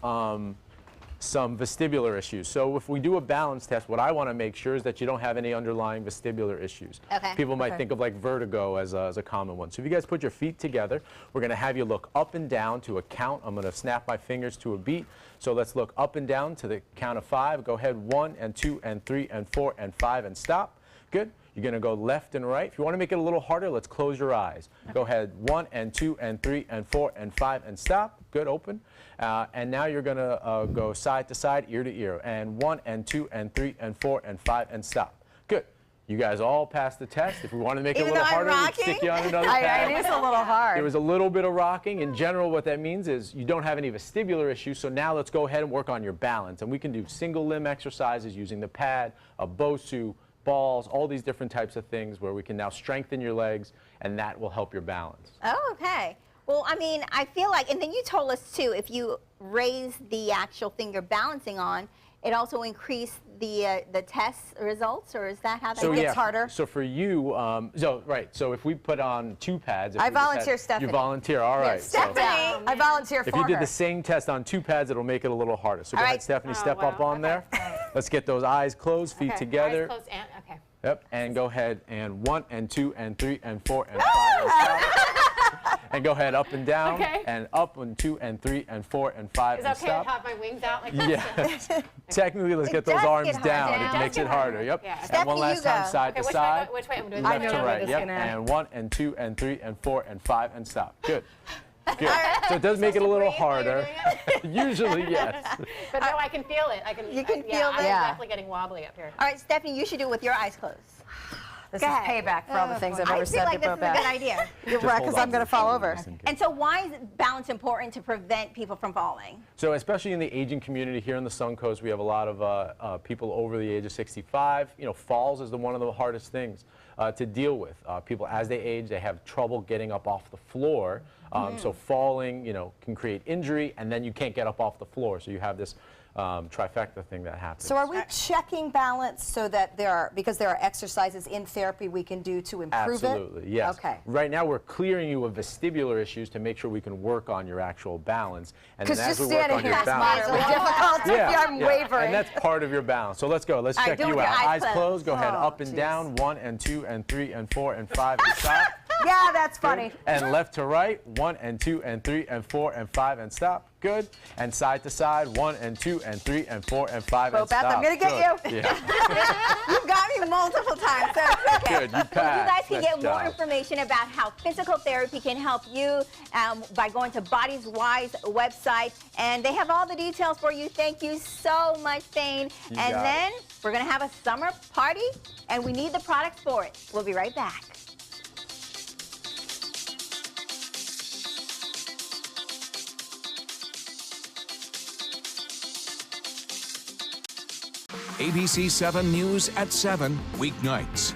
some vestibular issues. So if we do a balance test, what I want to make sure is that you don't have any underlying vestibular issues. Okay. People might think of like vertigo as a common one. So if you guys put your feet together, we're going to have you look up and down to a count. I'm going to snap my fingers to a beat. So let's look up and down to the count of 5. Go ahead, 1 and 2 and 3 and 4 and 5 and stop. Good. You're going to go left and right. If you want to make it a little harder, let's close your eyes. Go ahead, 1 and 2 and 3 and 4 and 5 and stop. Good, open. And now you're going to go side to side, ear to ear. And 1 and 2 and 3 and 4 and 5 and stop. Good. You guys all passed the test. If we want to make it a little harder, we'd stick you on another pad. It is a little hard. There was a little bit of rocking. In general, what that means is you don't have any vestibular issues, so now let's go ahead and work on your balance. And we can do single limb exercises using the pad, a BOSU, balls, all these different types of things where we can now strengthen your legs, and that will help your balance. Oh, okay. Well, I mean, I feel like, and then you told us too, if you raise the actual thing you're balancing on, it also increased the test results, or is that how that gets harder? So for you, so if we put on 2 pads. I volunteer, Stephanie. You volunteer, all right. Stephanie, I volunteer for If you did her. the same test on 2 pads, it'll make it a little harder. So go All ahead, right. Stephanie, step up on there. Let's get those eyes closed, feet together. Eyes closed and, okay. Yep, and go ahead and 1 and 2 and 3 and 4 and 5 and stop. And go ahead up and down, Okay. and up and 2 and 3 and 4 and 5 Is it and okay stop. to have my wings out like that? Yeah. Technically, let's get those does arms get harder. down. It It does makes get it harder. Yep. Yeah. And Stephanie, one last you time, go. side Okay, to which way side. which way I'm doing Left that? to right. this Yep. gonna- And 1 and 2 and 3 and 4 and 5 and stop. Good. Good. So it does make it a little harder. Usually, yes. But no, I can feel it. You can feel I'm it? definitely getting wobbly up here. All right, Stephanie, you should do it with your eyes closed. This Go is ahead. payback for all the things I've I ever feel said like to this is a Bobette. good idea. You're right, because I'm going to fall over. And so why is balance important to prevent people from falling? So especially in the aging community here in the Suncoast, we have a lot of people over the age of 65. Falls is one of the hardest things to deal with. People, as they age, they have trouble getting up off the floor. So falling, can create injury, and then you can't get up off the floor. So you have this trifecta thing that happens. So are we checking balance so that because there are exercises in therapy we can do to improve it? Absolutely, yes. Okay. Right now we're clearing you of vestibular issues to make sure we can work on your actual balance. And then Because as just we work standing on here your is balance. moderately difficult if I'm wavering. And that's part of your balance. So let's go. Let's All right, check do it you with your out. eyes Eyes closed. Go ahead. Oh, Up and geez. down. 1 and 2 and 3 and 4 and 5 and stop. Yeah, that's funny. And left to right. 1 and 2 and 3 and 4 and 5 and stop. Good. And side to side. 1 and 2 and 3 and 4 and 5 and Beth, stop. I'm gonna get Good. you. Yeah. You've got me multiple times, so it's okay. Good. You Well, you guys passed. can Nice get more job. information about how physical therapy can help you by going to Bodies Wise website, and they have all the details for you. Thank you so much, Thane. You And got then we're going to have a summer party, and we need the products for it. We'll be right back. ABC 7 News at 7 weeknights.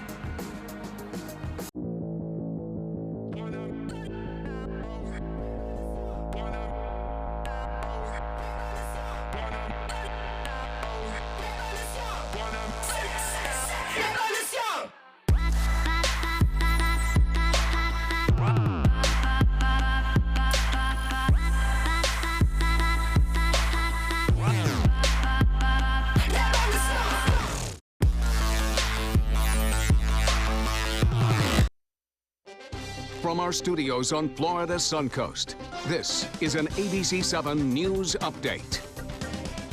From our studios on Florida's Suncoast, this is an ABC 7 News Update.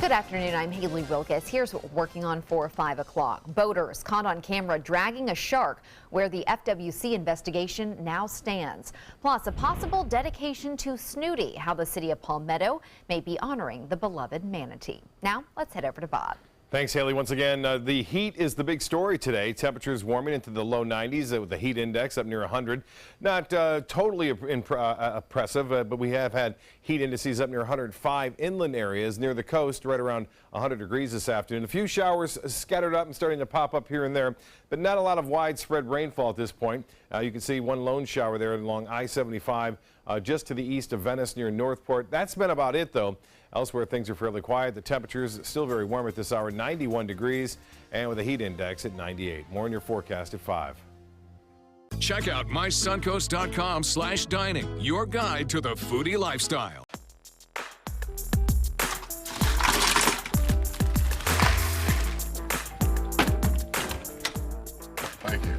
Good afternoon, I'm Haley Wilkes. Here's what we're working on for 5 o'clock. Boaters caught on camera dragging a shark where the FWC investigation now stands. Plus, a possible dedication to Snooty, how the city of Palmetto may be honoring the beloved manatee. Now, let's head over to Bob. Thanks, Haley. Once again, the heat is the big story today. Temperatures warming into the low 90s with the heat index up near 100. Not totally oppressive, but we have had heat indices up near 105 inland areas near the coast, right around 100 degrees this afternoon. A few showers scattered up and starting to pop up here and there, but not a lot of widespread rainfall at this point. You can see one lone shower there along I-75 just to the east of Venice near Northport. That's been about it, though. Elsewhere, things are fairly quiet. The temperatures still very warm at this hour, 91 degrees, and with a heat index at 98. More in your forecast at 5. Check out mysuncoast.com/dining, your guide to the foodie lifestyle. Thank you.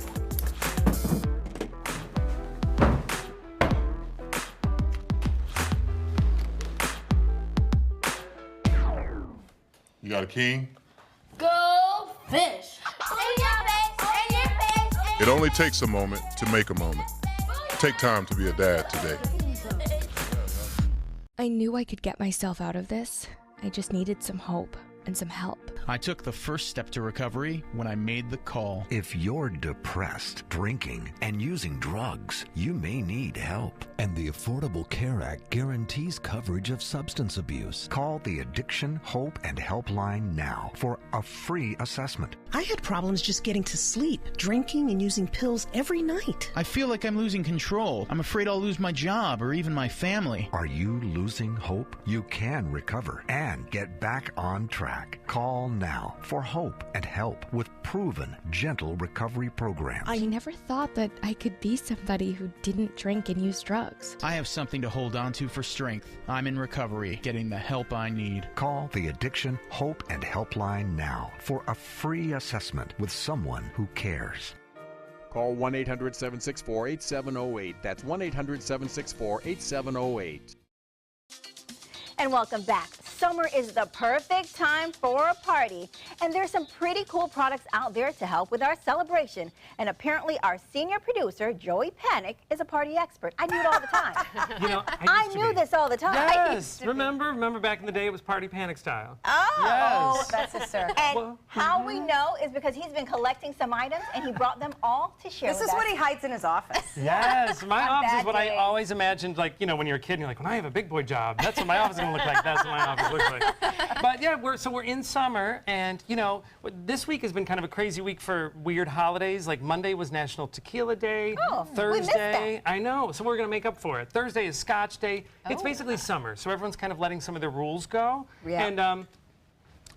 You got a king? Go fish. It only takes a moment to make a moment. Take time to be a dad today. I knew I could get myself out of this. I just needed some hope and some help. I took the first step to recovery when I made the call. If you're depressed, drinking, and using drugs, you may need help. And the Affordable Care Act guarantees coverage of substance abuse. Call the Addiction, Hope, and Helpline now for a free assessment. I had problems just getting to sleep, drinking and using pills every night. I feel like I'm losing control. I'm afraid I'll lose my job or even my family. Are you losing hope? You can recover and get back on track. Call now for hope and help with proven, gentle recovery programs. I never thought that I could be somebody who didn't drink and use drugs. I have something to hold on to for strength. I'm in recovery, getting the help I need. Call the Addiction, Hope, and Helpline now for a free assessment with someone who cares. Call 1-800-764-8708. That's 1-800-764-8708. And welcome back. Summer is the perfect time for a party. And there's some pretty cool products out there to help with our celebration. And apparently our senior producer, Joey Panic, is a party expert. I knew it all the time. You know, I knew this all the time. Yes. Remember back in the day it was Party Panic style. Oh, yes. That's his sir. And how we know is because he's been collecting some items and he brought them all to share This with is us. what he hides in his office. Yes, my On office is bad what I days. always imagined, like, you know, when you're a kid and you're like, when I have a big boy job, that's what my office is going to look like. That's what my office looks like. But yeah, we're in summer, and you know, this week has been kind of a crazy week for weird holidays. Like Monday was National Tequila Day. Oh, we missed Thursday, I know, so we're going to make up for it. Thursday is Scotch Day. It's basically summer, so everyone's kind of letting some of their rules go. Yeah. And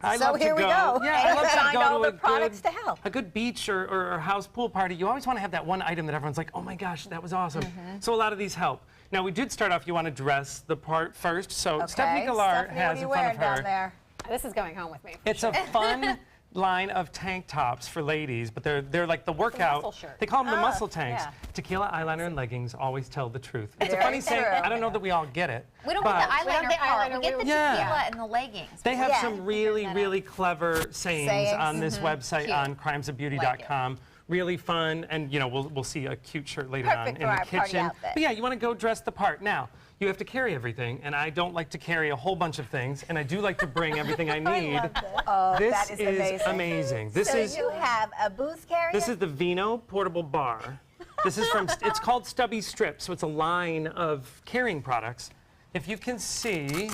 I So love here to we go. go. Yeah, And I love to find go all to the products to help. a good beach or house pool party. You always want to have that one item that everyone's like, oh my gosh, that was awesome. So a lot of these help. Now we did start off. You want to dress the part first. So Stephanie Galar has in front of her. This is going home with me. It's a fun line of tank tops for ladies, but they're like the workout. muscle shirt. They call them the Oh, muscle tanks. yeah. Tequila, eyeliner, and leggings always tell the truth. It's a Very funny saying. true. I don't know that we all get it. We don't but get the eyeliner part. We get the tequila Yeah. and the leggings. They have Yeah. some really clever sayings on this website Cute. on crimesofbeauty.com. Really fun, and you know we'll see a cute shirt later Perfect on for in the our party kitchen. outfit. But yeah, you want to go dress the part. Now you have to carry everything, and I don't like to carry a whole bunch of things, and I do like to bring everything I need. Oh, This that is amazing. This so is you have a booze carrier? this is the Vino portable bar. This is from it's called Stubby Strip, so it's a line of carrying products. If you can see.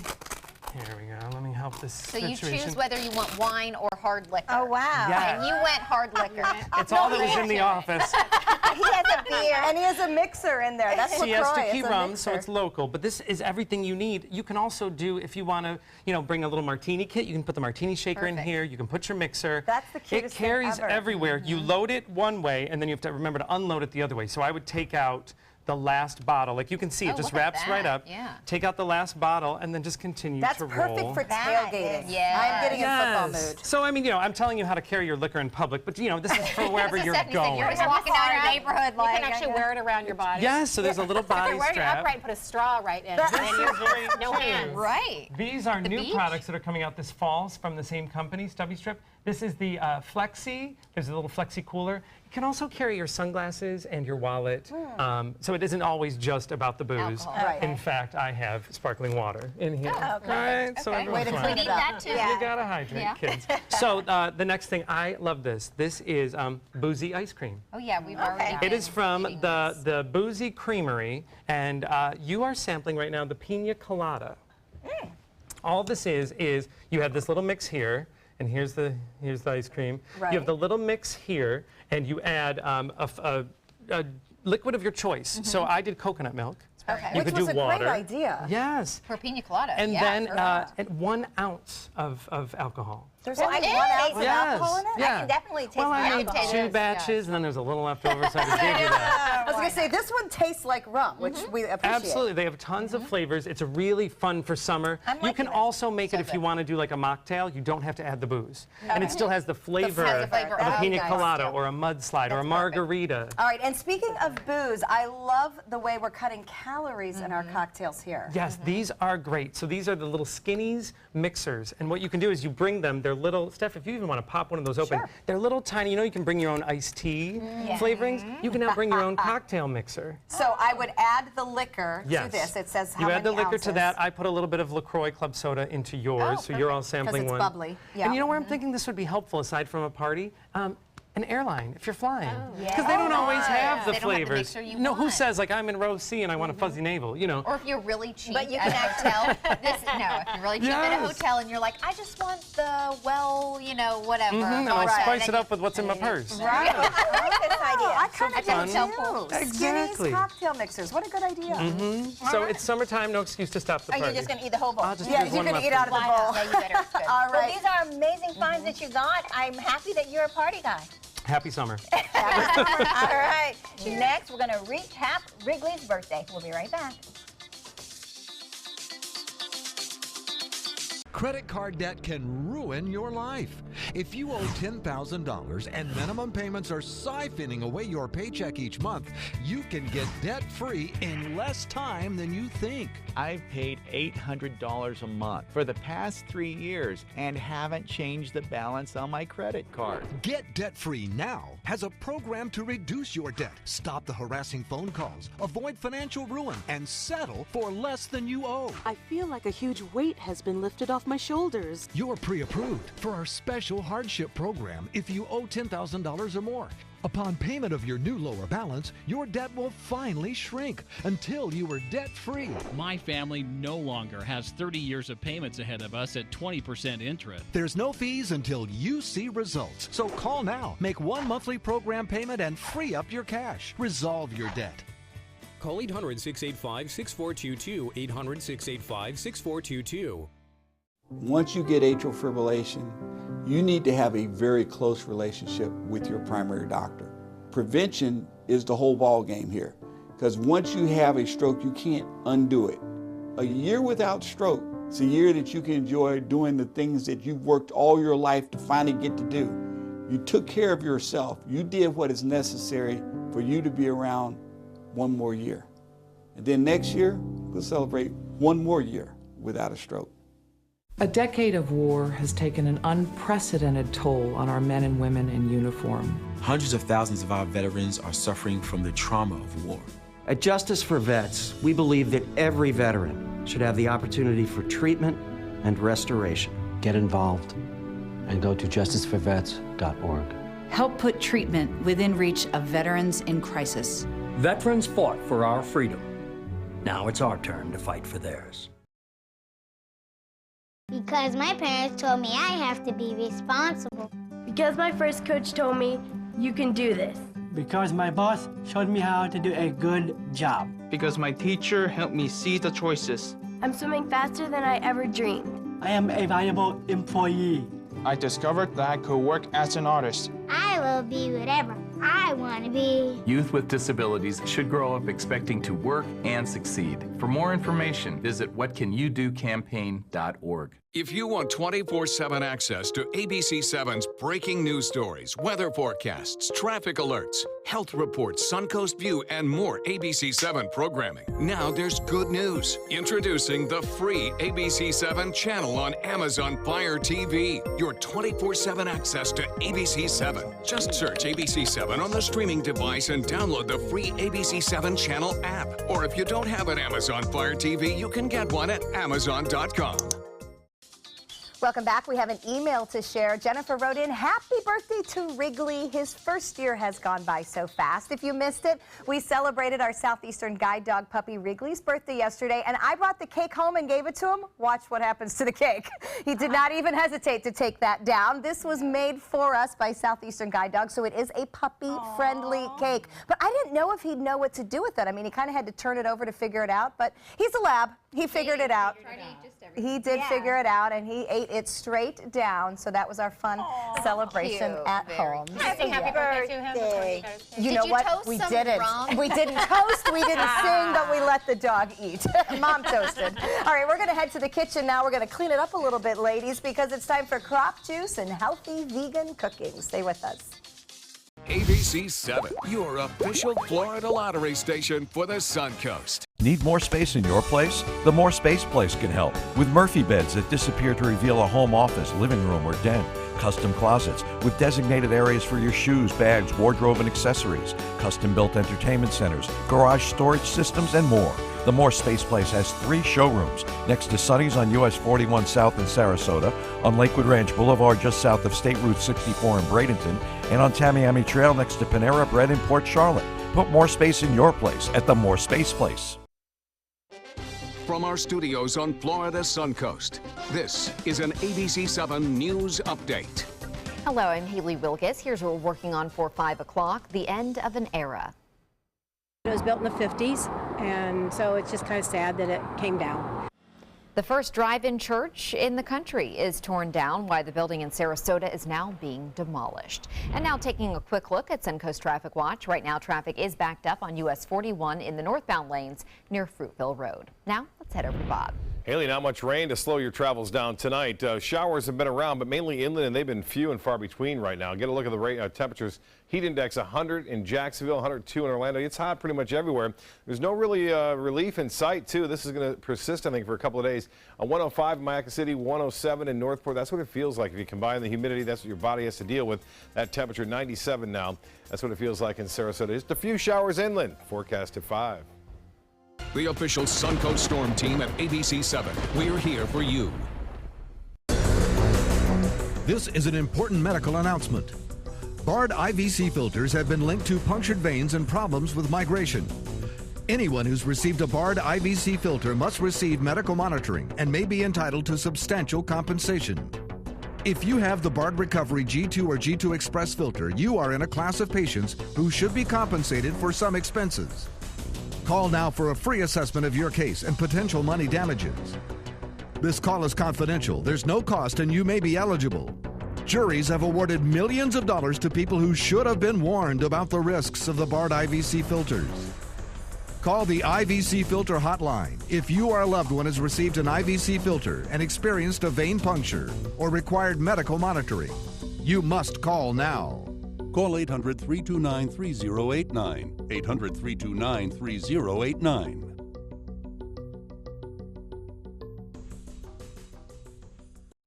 Here we go. Let me help this So situation. you choose whether you want wine or hard liquor. Oh, wow. Yes. And you went hard liquor. It's all that was in the office. He has a beer. And he has a mixer in there. That's Siesta LaCroix. Key It's a rum, so mixer. it's local. But this is everything you need. You can also do, if you want to, you know, bring a little martini kit, you can put the martini shaker in Perfect. here. You can put your mixer. That's the It cutest thing carries ever. everywhere. You load it one way, and then you have to remember to unload it the other way. So I would take out the last bottle. Like you can see, it just look at wraps right that. up. Yeah. Take out the last bottle, and then just continue That's to roll. perfect for tailgating. Yes. I'm getting in football Yes. mood. So I mean, you know, I'm telling you how to carry your liquor in public, but you know, this is for wherever you're Stephanie said, going. you're always walking down your neighborhood You like. can actually wear it around your body. Yes, so there's a little You body can wear it strap. upright and put a straw right in. This And then is very no true. hands. Right. These are The new beach? products that are coming out this fall from the same company, Stubby Strip. This is the Flexi. There's a little Flexi cooler. You can also carry your sunglasses and your wallet. So it isn't always just about the booze. Right. In fact, I have sparkling water in here. Oh, okay. Right? So Okay. everyone's Way to fine. clean it up. That too. You gotta hydrate, kids. So the next thing, I love this. This is boozy ice cream. Oh yeah, we've already. It is from the Boozy Creamery, and you are sampling right now the Pina Colada. All this is you have this little mix here, and here's the ice cream. Right. You have the little mix here, and you add a liquid of your choice. So I did coconut milk. Okay. You Which could was do a water. great idea. Yes. For pina colada. And yeah, then perfect. 1 ounce of alcohol. There's Well, only it 1 is. ounce of alcohol in it? Yeah. I can definitely taste Well, the I made alcohol. 2 batches, and then there's a little left over, so I just gave you that. I was going to say, this one tastes like rum, which we appreciate. Absolutely. They have tons of flavors. It's really fun for summer. You can also make it if you want to do like a mocktail. You don't have to add the booze. And it still has the flavor of a pina colada or a mudslide or a margarita. All right, and speaking of booze, I love the way we're cutting calories in our cocktails here. Yes, these are great. So these are the little Skinnies mixers. And what you can do is you bring them, they're little, Steph, if you even want to pop one of those open, they're little tiny, you know, you can bring your own iced tea flavorings. You can now bring your own cocktail mixer. So I would add the liquor Yes. to this. It says how you many add the liquor ounces. to that. I put a little bit of LaCroix club soda into yours, so you're all sampling it's one. bubbly. Yeah. And you know where I'm thinking this would be helpful aside from a party? An airline, if you're flying. Because Yeah. they don't always have the They don't have the flavors. mixer you No, who want. says, like, I'm in row C and I want a fuzzy navel, you know? Or if you're really cheap But you at a can hotel, if you're really cheap at a Yes. hotel and you're like, I just want the whatever. And I'll spice it up with what's in my purse. Right. I like this idea. I kind of fun. do too. Exactly. Skinnies cocktail mixers. What a good idea. So it's summertime, no excuse to stop the Are party. you just going to eat the whole bowl? I'll just Yeah, use you one can left eat out of the Why bowl. not? Yeah, you better. It's good. All Well, right. these are amazing finds that you got. I'm happy that you're a party guy. Happy summer. All right. Next, we're going to recap Wrigley's birthday. We'll be right back. Credit card debt can ruin your life. If you owe $10,000 and minimum payments are siphoning away your paycheck each month, you can get debt-free in less time than you think. I've paid $800 a month for the past 3 years and haven't changed the balance on my credit card. Get debt-free now has a program to reduce your debt, stop the harassing phone calls, avoid financial ruin, and settle for less than you owe. I feel like a huge weight has been lifted off my shoulders. You're pre-approved for our special hardship program if you owe $10,000 or more. Upon payment of your new lower balance, your debt will finally shrink until you are debt-free. My family no longer has 30 years of payments ahead of us at 20% interest. There's no fees until you see results. So call now, make one monthly program payment, and free up your cash. Resolve your debt. Call 800-685-6422, 800-685-6422. Once you get atrial fibrillation, you need to have a very close relationship with your primary doctor. Prevention is the whole ball game here, because once you have a stroke, you can't undo it. A year without stroke, it's a year that you can enjoy doing the things that you've worked all your life to finally get to do. You took care of yourself. You did what is necessary for you to be around one more year. And then next year, we'll celebrate one more year without a stroke. A decade of war has taken an unprecedented toll on our men and women in uniform. Hundreds of thousands of our veterans are suffering from the trauma of war. At Justice for Vets, we believe that every veteran should have the opportunity for treatment and restoration. Get involved and go to justiceforvets.org. Help put treatment within reach of veterans in crisis. Veterans fought for our freedom. Now it's our turn to fight for theirs. Because my parents told me I have to be responsible. Because my first coach told me, you can do this. Because my boss showed me how to do a good job. Because my teacher helped me see the choices. I'm swimming faster than I ever dreamed. I am a valuable employee. I discovered that I could work as an artist. I will be whatever I want to be. Youth with disabilities should grow up expecting to work and succeed. For more information, visit whatcanyoudocampaign.org. If you want 24/7 access to ABC7's breaking news stories, weather forecasts, traffic alerts, health reports, Suncoast View, and more ABC7 programming, now there's good news. Introducing the free ABC7 channel on Amazon Fire TV. Your 24/7 access to ABC7. Just search ABC7 on the streaming device and download the free ABC7 channel app. Or if you don't have an Amazon Fire TV, you can get one at Amazon.com. Welcome back. We have an email to share. Jennifer wrote in, happy birthday to Wrigley. His first year has gone by so fast. If you missed it, we celebrated our Southeastern guide dog puppy Wrigley's birthday yesterday, and I brought the cake home and gave it to him. Watch what happens to the cake. He did not even hesitate to take that down. This was made for us by Southeastern Guide Dog, so it is a puppy-friendly cake. But I didn't know if he'd know what to do with it. I mean, he kind of had to turn it over to figure it out, but he's a lab. He figured it out. He did figure it out, and he ate it straight down. So that was our fun celebration at home. Happy birthday to him before you guys came. You know what? We didn't. We didn't toast. We didn't sing, but we let the dog eat. Mom toasted. All right, we're going to head to the kitchen now. We're going to clean it up a little bit, ladies, because it's time for crop juice and healthy vegan cooking. Stay with us. ABC7, your official Florida lottery station for the Suncoast. Need more space in your place? The More Space Place can help. With Murphy beds that disappear to reveal a home office, living room, or den. Custom closets with designated areas for your shoes, bags, wardrobe, and accessories. Custom-built entertainment centers, garage storage systems, and more. The More Space Place has 3 showrooms next to Sonny's on US 41 South in Sarasota, on Lakewood Ranch Boulevard just south of State Route 64 in Bradenton, and on Tamiami Trail next to Panera Bread in Port Charlotte. Put more space in your place at the More Space Place. From our studios on Florida's Suncoast, this is an ABC7 News Update. Hello, I'm Haley Wilkes. Here's what we're working on for 5 o'clock, the end of an era. It was built in the 50s, and so it's just kind of sad that it came down. The first drive-in church in the country is torn down, while the building in Sarasota is now being demolished. And now taking a quick look at Suncoast Traffic Watch. Right now, traffic is backed up on US 41 in the northbound lanes near Fruitville Road. Now, let's head over to Bob. Haley, not much rain to slow your travels down tonight. Showers have been around, but mainly inland, and they've been few and far between right now. Get a look at the temperatures. Heat index 100 in Jacksonville, 102 in Orlando. It's hot pretty much everywhere. There's no really relief in sight, too. This is going to persist, I think, for a couple of days. 105 in Mayaca City, 107 in Northport. That's what it feels like. If you combine the humidity, that's what your body has to deal with. That temperature, 97 now. That's what it feels like in Sarasota. Just a few showers inland. Forecast at 5. The official Suncoast Storm team at ABC7. We're here for you. This is an important medical announcement. Bard IVC filters have been linked to punctured veins and problems with migration. Anyone who's received a Bard IVC filter must receive medical monitoring and may be entitled to substantial compensation. If you have the Bard Recovery G2 or G2 Express filter, you are in a class of patients who should be compensated for some expenses. Call now for a free assessment of your case and potential money damages. This call is confidential. There's no cost and you may be eligible. Juries have awarded millions of dollars to people who should have been warned about the risks of the Bard IVC filters. Call the IVC Filter Hotline if you or a loved one has received an IVC filter and experienced a vein puncture or required medical monitoring. You must call now. Call 800-329-3089. 800-329-3089.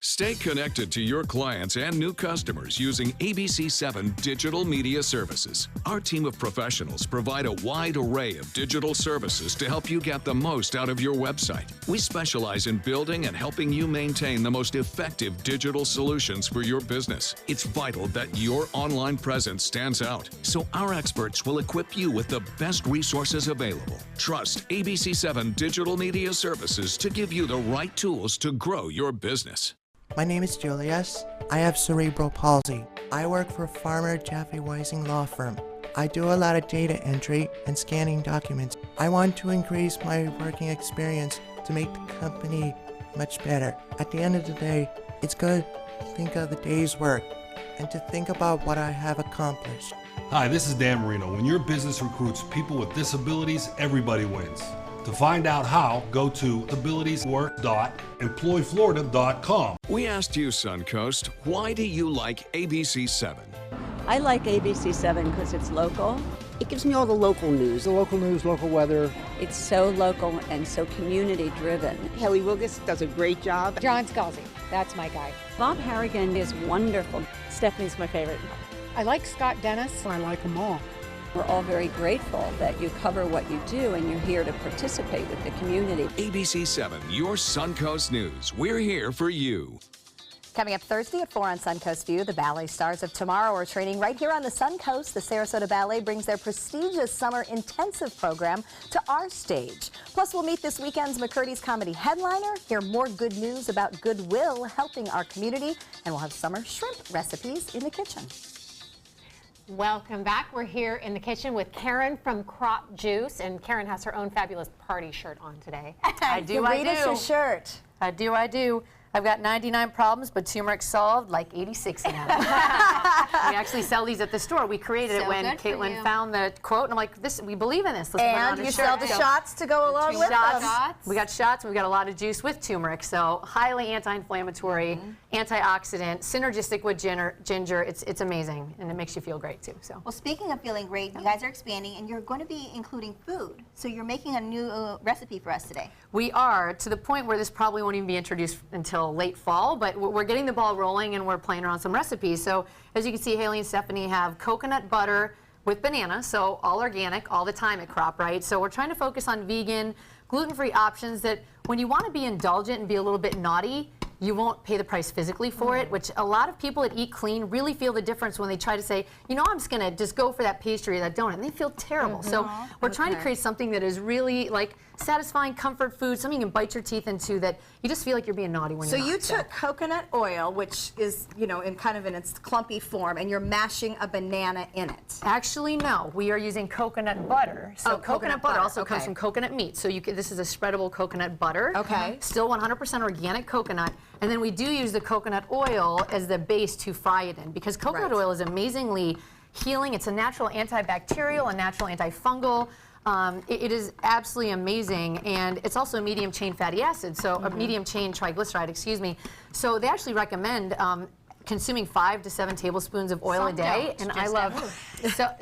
Stay connected to your clients and new customers using ABC7 Digital Media Services. Our team of professionals provide a wide array of digital services to help you get the most out of your website. We specialize in building and helping you maintain the most effective digital solutions for your business. It's vital that your online presence stands out, so our experts will equip you with the best resources available. Trust ABC7 Digital Media Services to give you the right tools to grow your business. My name is Julius. I have cerebral palsy. I work for Farmer Jeffy Weising Law Firm. I do a lot of data entry and scanning documents. I want to increase my working experience to make the company much better. At the end of the day, it's good to think of the day's work and to think about what I have accomplished. Hi, this is Dan Marino. When your business recruits people with disabilities, everybody wins. To find out how, go to abilitieswork.employflorida.com. We asked you, Suncoast, why do you like ABC7? I like ABC7 because it's local. It gives me all the local news. The local news, local weather. It's so local and so community-driven. Kelly Wilgus does a great job. John Scalzi, that's my guy. Bob Harrigan is wonderful. Stephanie's my favorite. I like Scott Dennis. I like them all. We're all very grateful that you cover what you do and you're here to participate with the community. ABC7, your Suncoast News. We're here for you. Coming up Thursday at 4 on Suncoast View, the ballet stars of tomorrow are training right here on the Suncoast. The Sarasota Ballet brings their prestigious summer intensive program to our stage. Plus, we'll meet this weekend's McCurdy's Comedy headliner, hear more good news about goodwill helping our community, and we'll have summer shrimp recipes in the kitchen. Welcome back. We're here in the kitchen with Karen from Crop Juice, and Karen has her own fabulous party shirt on today. I do. Read us your shirt. I do. I've got 99 problems, but turmeric solved like 86 of them. We actually sell these at the store. We created it when Caitlin found the quote, and I'm like, we believe in this. Let's and you sell the shots to go along with them. We got shots, and we got a lot of juice with turmeric, so highly anti-inflammatory, antioxidant, synergistic with ginger. It's amazing, and it makes you feel great too. So. Well, speaking of feeling great, you guys are expanding, and you're going to be including food. So you're making a new recipe for us today. We are, to the point where this probably won't even be introduced until late fall, but we're getting the ball rolling and we're playing around some recipes. So as you can see, Haley and Stephanie have coconut butter with banana, so all organic all the time at Crop, right? So we're trying to focus on vegan, gluten-free options that when you want to be indulgent and be a little bit naughty, you won't pay the price physically for it, which a lot of people that eat clean really feel the difference when they try to say, you know, I'm just going to just go for that pastry or that donut, and they feel terrible. So we're trying to create something that is really like satisfying comfort food, something you can bite your teeth into that you just feel like you're being naughty when you're not. So you took coconut oil, which is, you know, in kind of in its clumpy form, and you're mashing a banana in it. Actually, no. We are using coconut butter. So coconut butter also comes from coconut meat. So this is a spreadable coconut butter. Okay. Still 100% organic coconut. And then we do use the coconut oil as the base to fry it in, because coconut oil is amazingly healing. It's a natural antibacterial, a natural antifungal. It is absolutely amazing, and it's also a medium chain fatty acid, so a medium chain triglyceride, excuse me. So they actually recommend consuming 5 to 7 tablespoons of oil a day, and I love.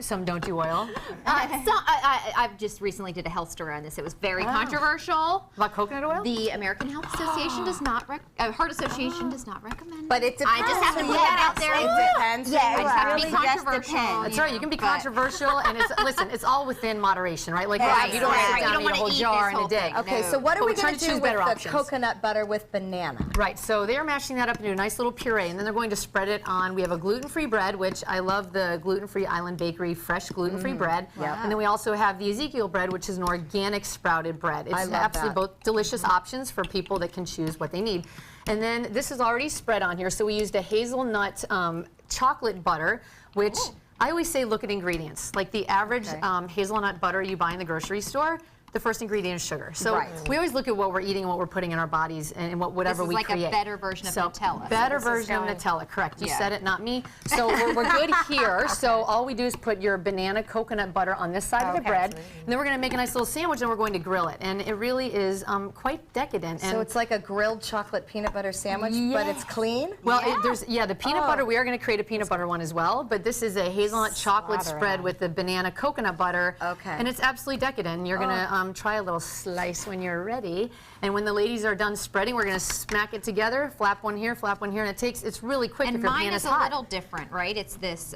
Some don't do oil. I've just recently did a health story on this. It was very controversial. About coconut oil? The American Heart Association does not Heart Association does not recommend. But it depends. I just have to put that out there. It depends. Yeah, it really really just depends. That's right. You can be controversial, and listen, it's all within moderation, right? Like you don't right. sit down and eat a whole jar in a day. Okay, so what are we going to do with the coconut butter with banana? Right. So they're mashing that up into a nice little puree, and then they're going to spread it on. We have a gluten-free bread, which I love the gluten-free Island Bakery fresh gluten-free bread. Yeah. And then we also have the Ezekiel bread, which is an organic sprouted bread. It's absolutely both delicious options for people that can choose what they need. And then this is already spread on here. So we used a hazelnut chocolate butter, which I always say look at ingredients. Like the average hazelnut butter you buy in the grocery store, the first ingredient is sugar. So we always look at what we're eating and what we're putting in our bodies and whatever we create. This is like a better version of Nutella. Better version of Nutella, correct. You said it, not me. So we're good here. So all we do is put your banana coconut butter on this side of the bread, and then we're going to make a nice little sandwich and we're going to grill it. And it really is quite decadent. So it's like a grilled chocolate peanut butter sandwich, but it's clean? Well, the peanut butter, we are going to create a peanut butter one as well, but this is a hazelnut chocolate spread with the banana coconut butter. Okay. And it's absolutely decadent. You're going to try a little slice when you're ready. And when the ladies are done spreading, we're going to smack it together, flap one here, and it's really quick if your pan is hot. And mine is a little different, right? It's this,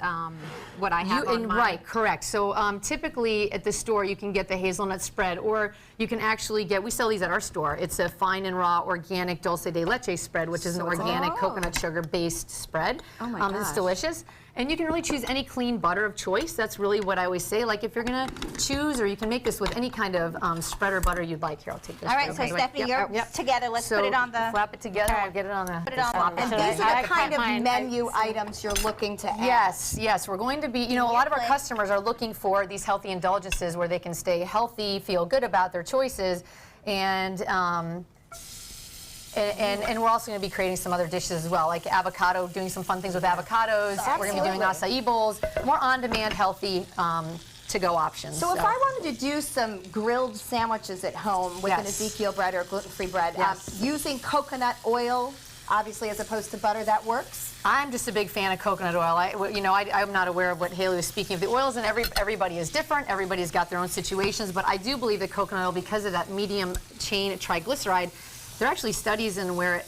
what I have on mine. Right, correct. So typically at the store you can get the hazelnut spread, or you can actually get, we sell these at our store, it's a fine and raw organic dulce de leche spread, which is an organic coconut sugar based spread. Oh my gosh. It's delicious. And you can really choose any clean butter of choice. That's really what I always say. Like if you're gonna choose, or you can make this with any kind of spreader butter you'd like. Here, I'll take this. All right, so Stephanie, you're together. Let's put it on the. Flap it together. We'll get it on the. Put it on. And these are the kind of menu items you're looking to add. Yes. We're going to be. You know, a lot of our customers are looking for these healthy indulgences where they can stay healthy, feel good about their choices, and we're also going to be creating some other dishes as well, like avocado, doing some fun things with avocados. Absolutely. We're going to be doing acai bowls, more on-demand, healthy to-go options. So if I wanted to do some grilled sandwiches at home with an Ezekiel bread or gluten-free bread, using coconut oil, obviously, as opposed to butter, that works? I'm just a big fan of coconut oil. I'm not aware of what Haley was speaking of. The oils, and everybody is different. Everybody's got their own situations, but I do believe that coconut oil, because of that medium chain triglyceride, there are actually studies in where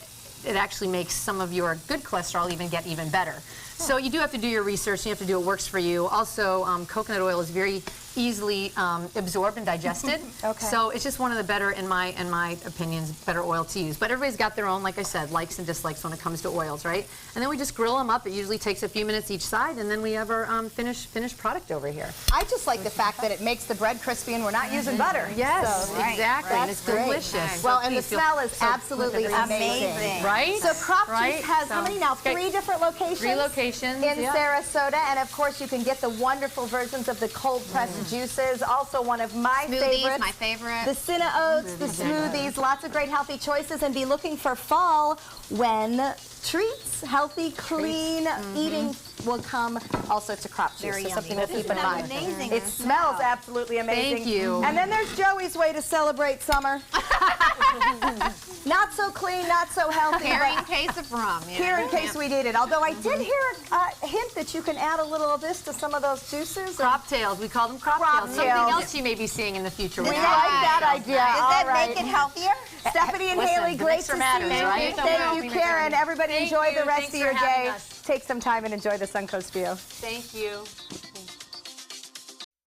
it actually makes some of your good cholesterol get even better. So you do have to do your research. You have to do what works for you. Also, coconut oil is very easily absorbed and digested. So it's just one of the better, in my opinions, better oil to use. But everybody's got their own, like I said, likes and dislikes when it comes to oils, right? And then we just grill them up. It usually takes a few minutes each side, and then we have our finished product over here. I just like the fact that it makes the bread crispy and we're not using butter. Yes, so, exactly. And it's delicious. Well, and the smell is absolutely amazing. Right? So Crop Juice has how many now? 3 different locations? 3 locations. In Sarasota, and of course you can get the wonderful versions of the cold pressed juices. Also one of my favorites. My favorite. The Cinna Oats, the smoothies, lots of great healthy choices, and be looking for fall when treats, healthy, clean eating will come also to Crop Juice. Very so something yummy. to keep in mind. Amazing. It smells absolutely amazing. Thank you. And then there's Joey's way to celebrate summer. Not so clean, not so healthy. Carrying case of rum. Here in case we need it. Although I did hear a hint that you can add a little of this to some of those juices. Crop tails. We call them crop tails. Something else you may be seeing in the future. We like that idea. Does that make it healthier? Stephanie and Haley, great to see you. Thank you, Karen. Everybody enjoy the rest of your day. Take some time and enjoy the Suncoast view. Thank you.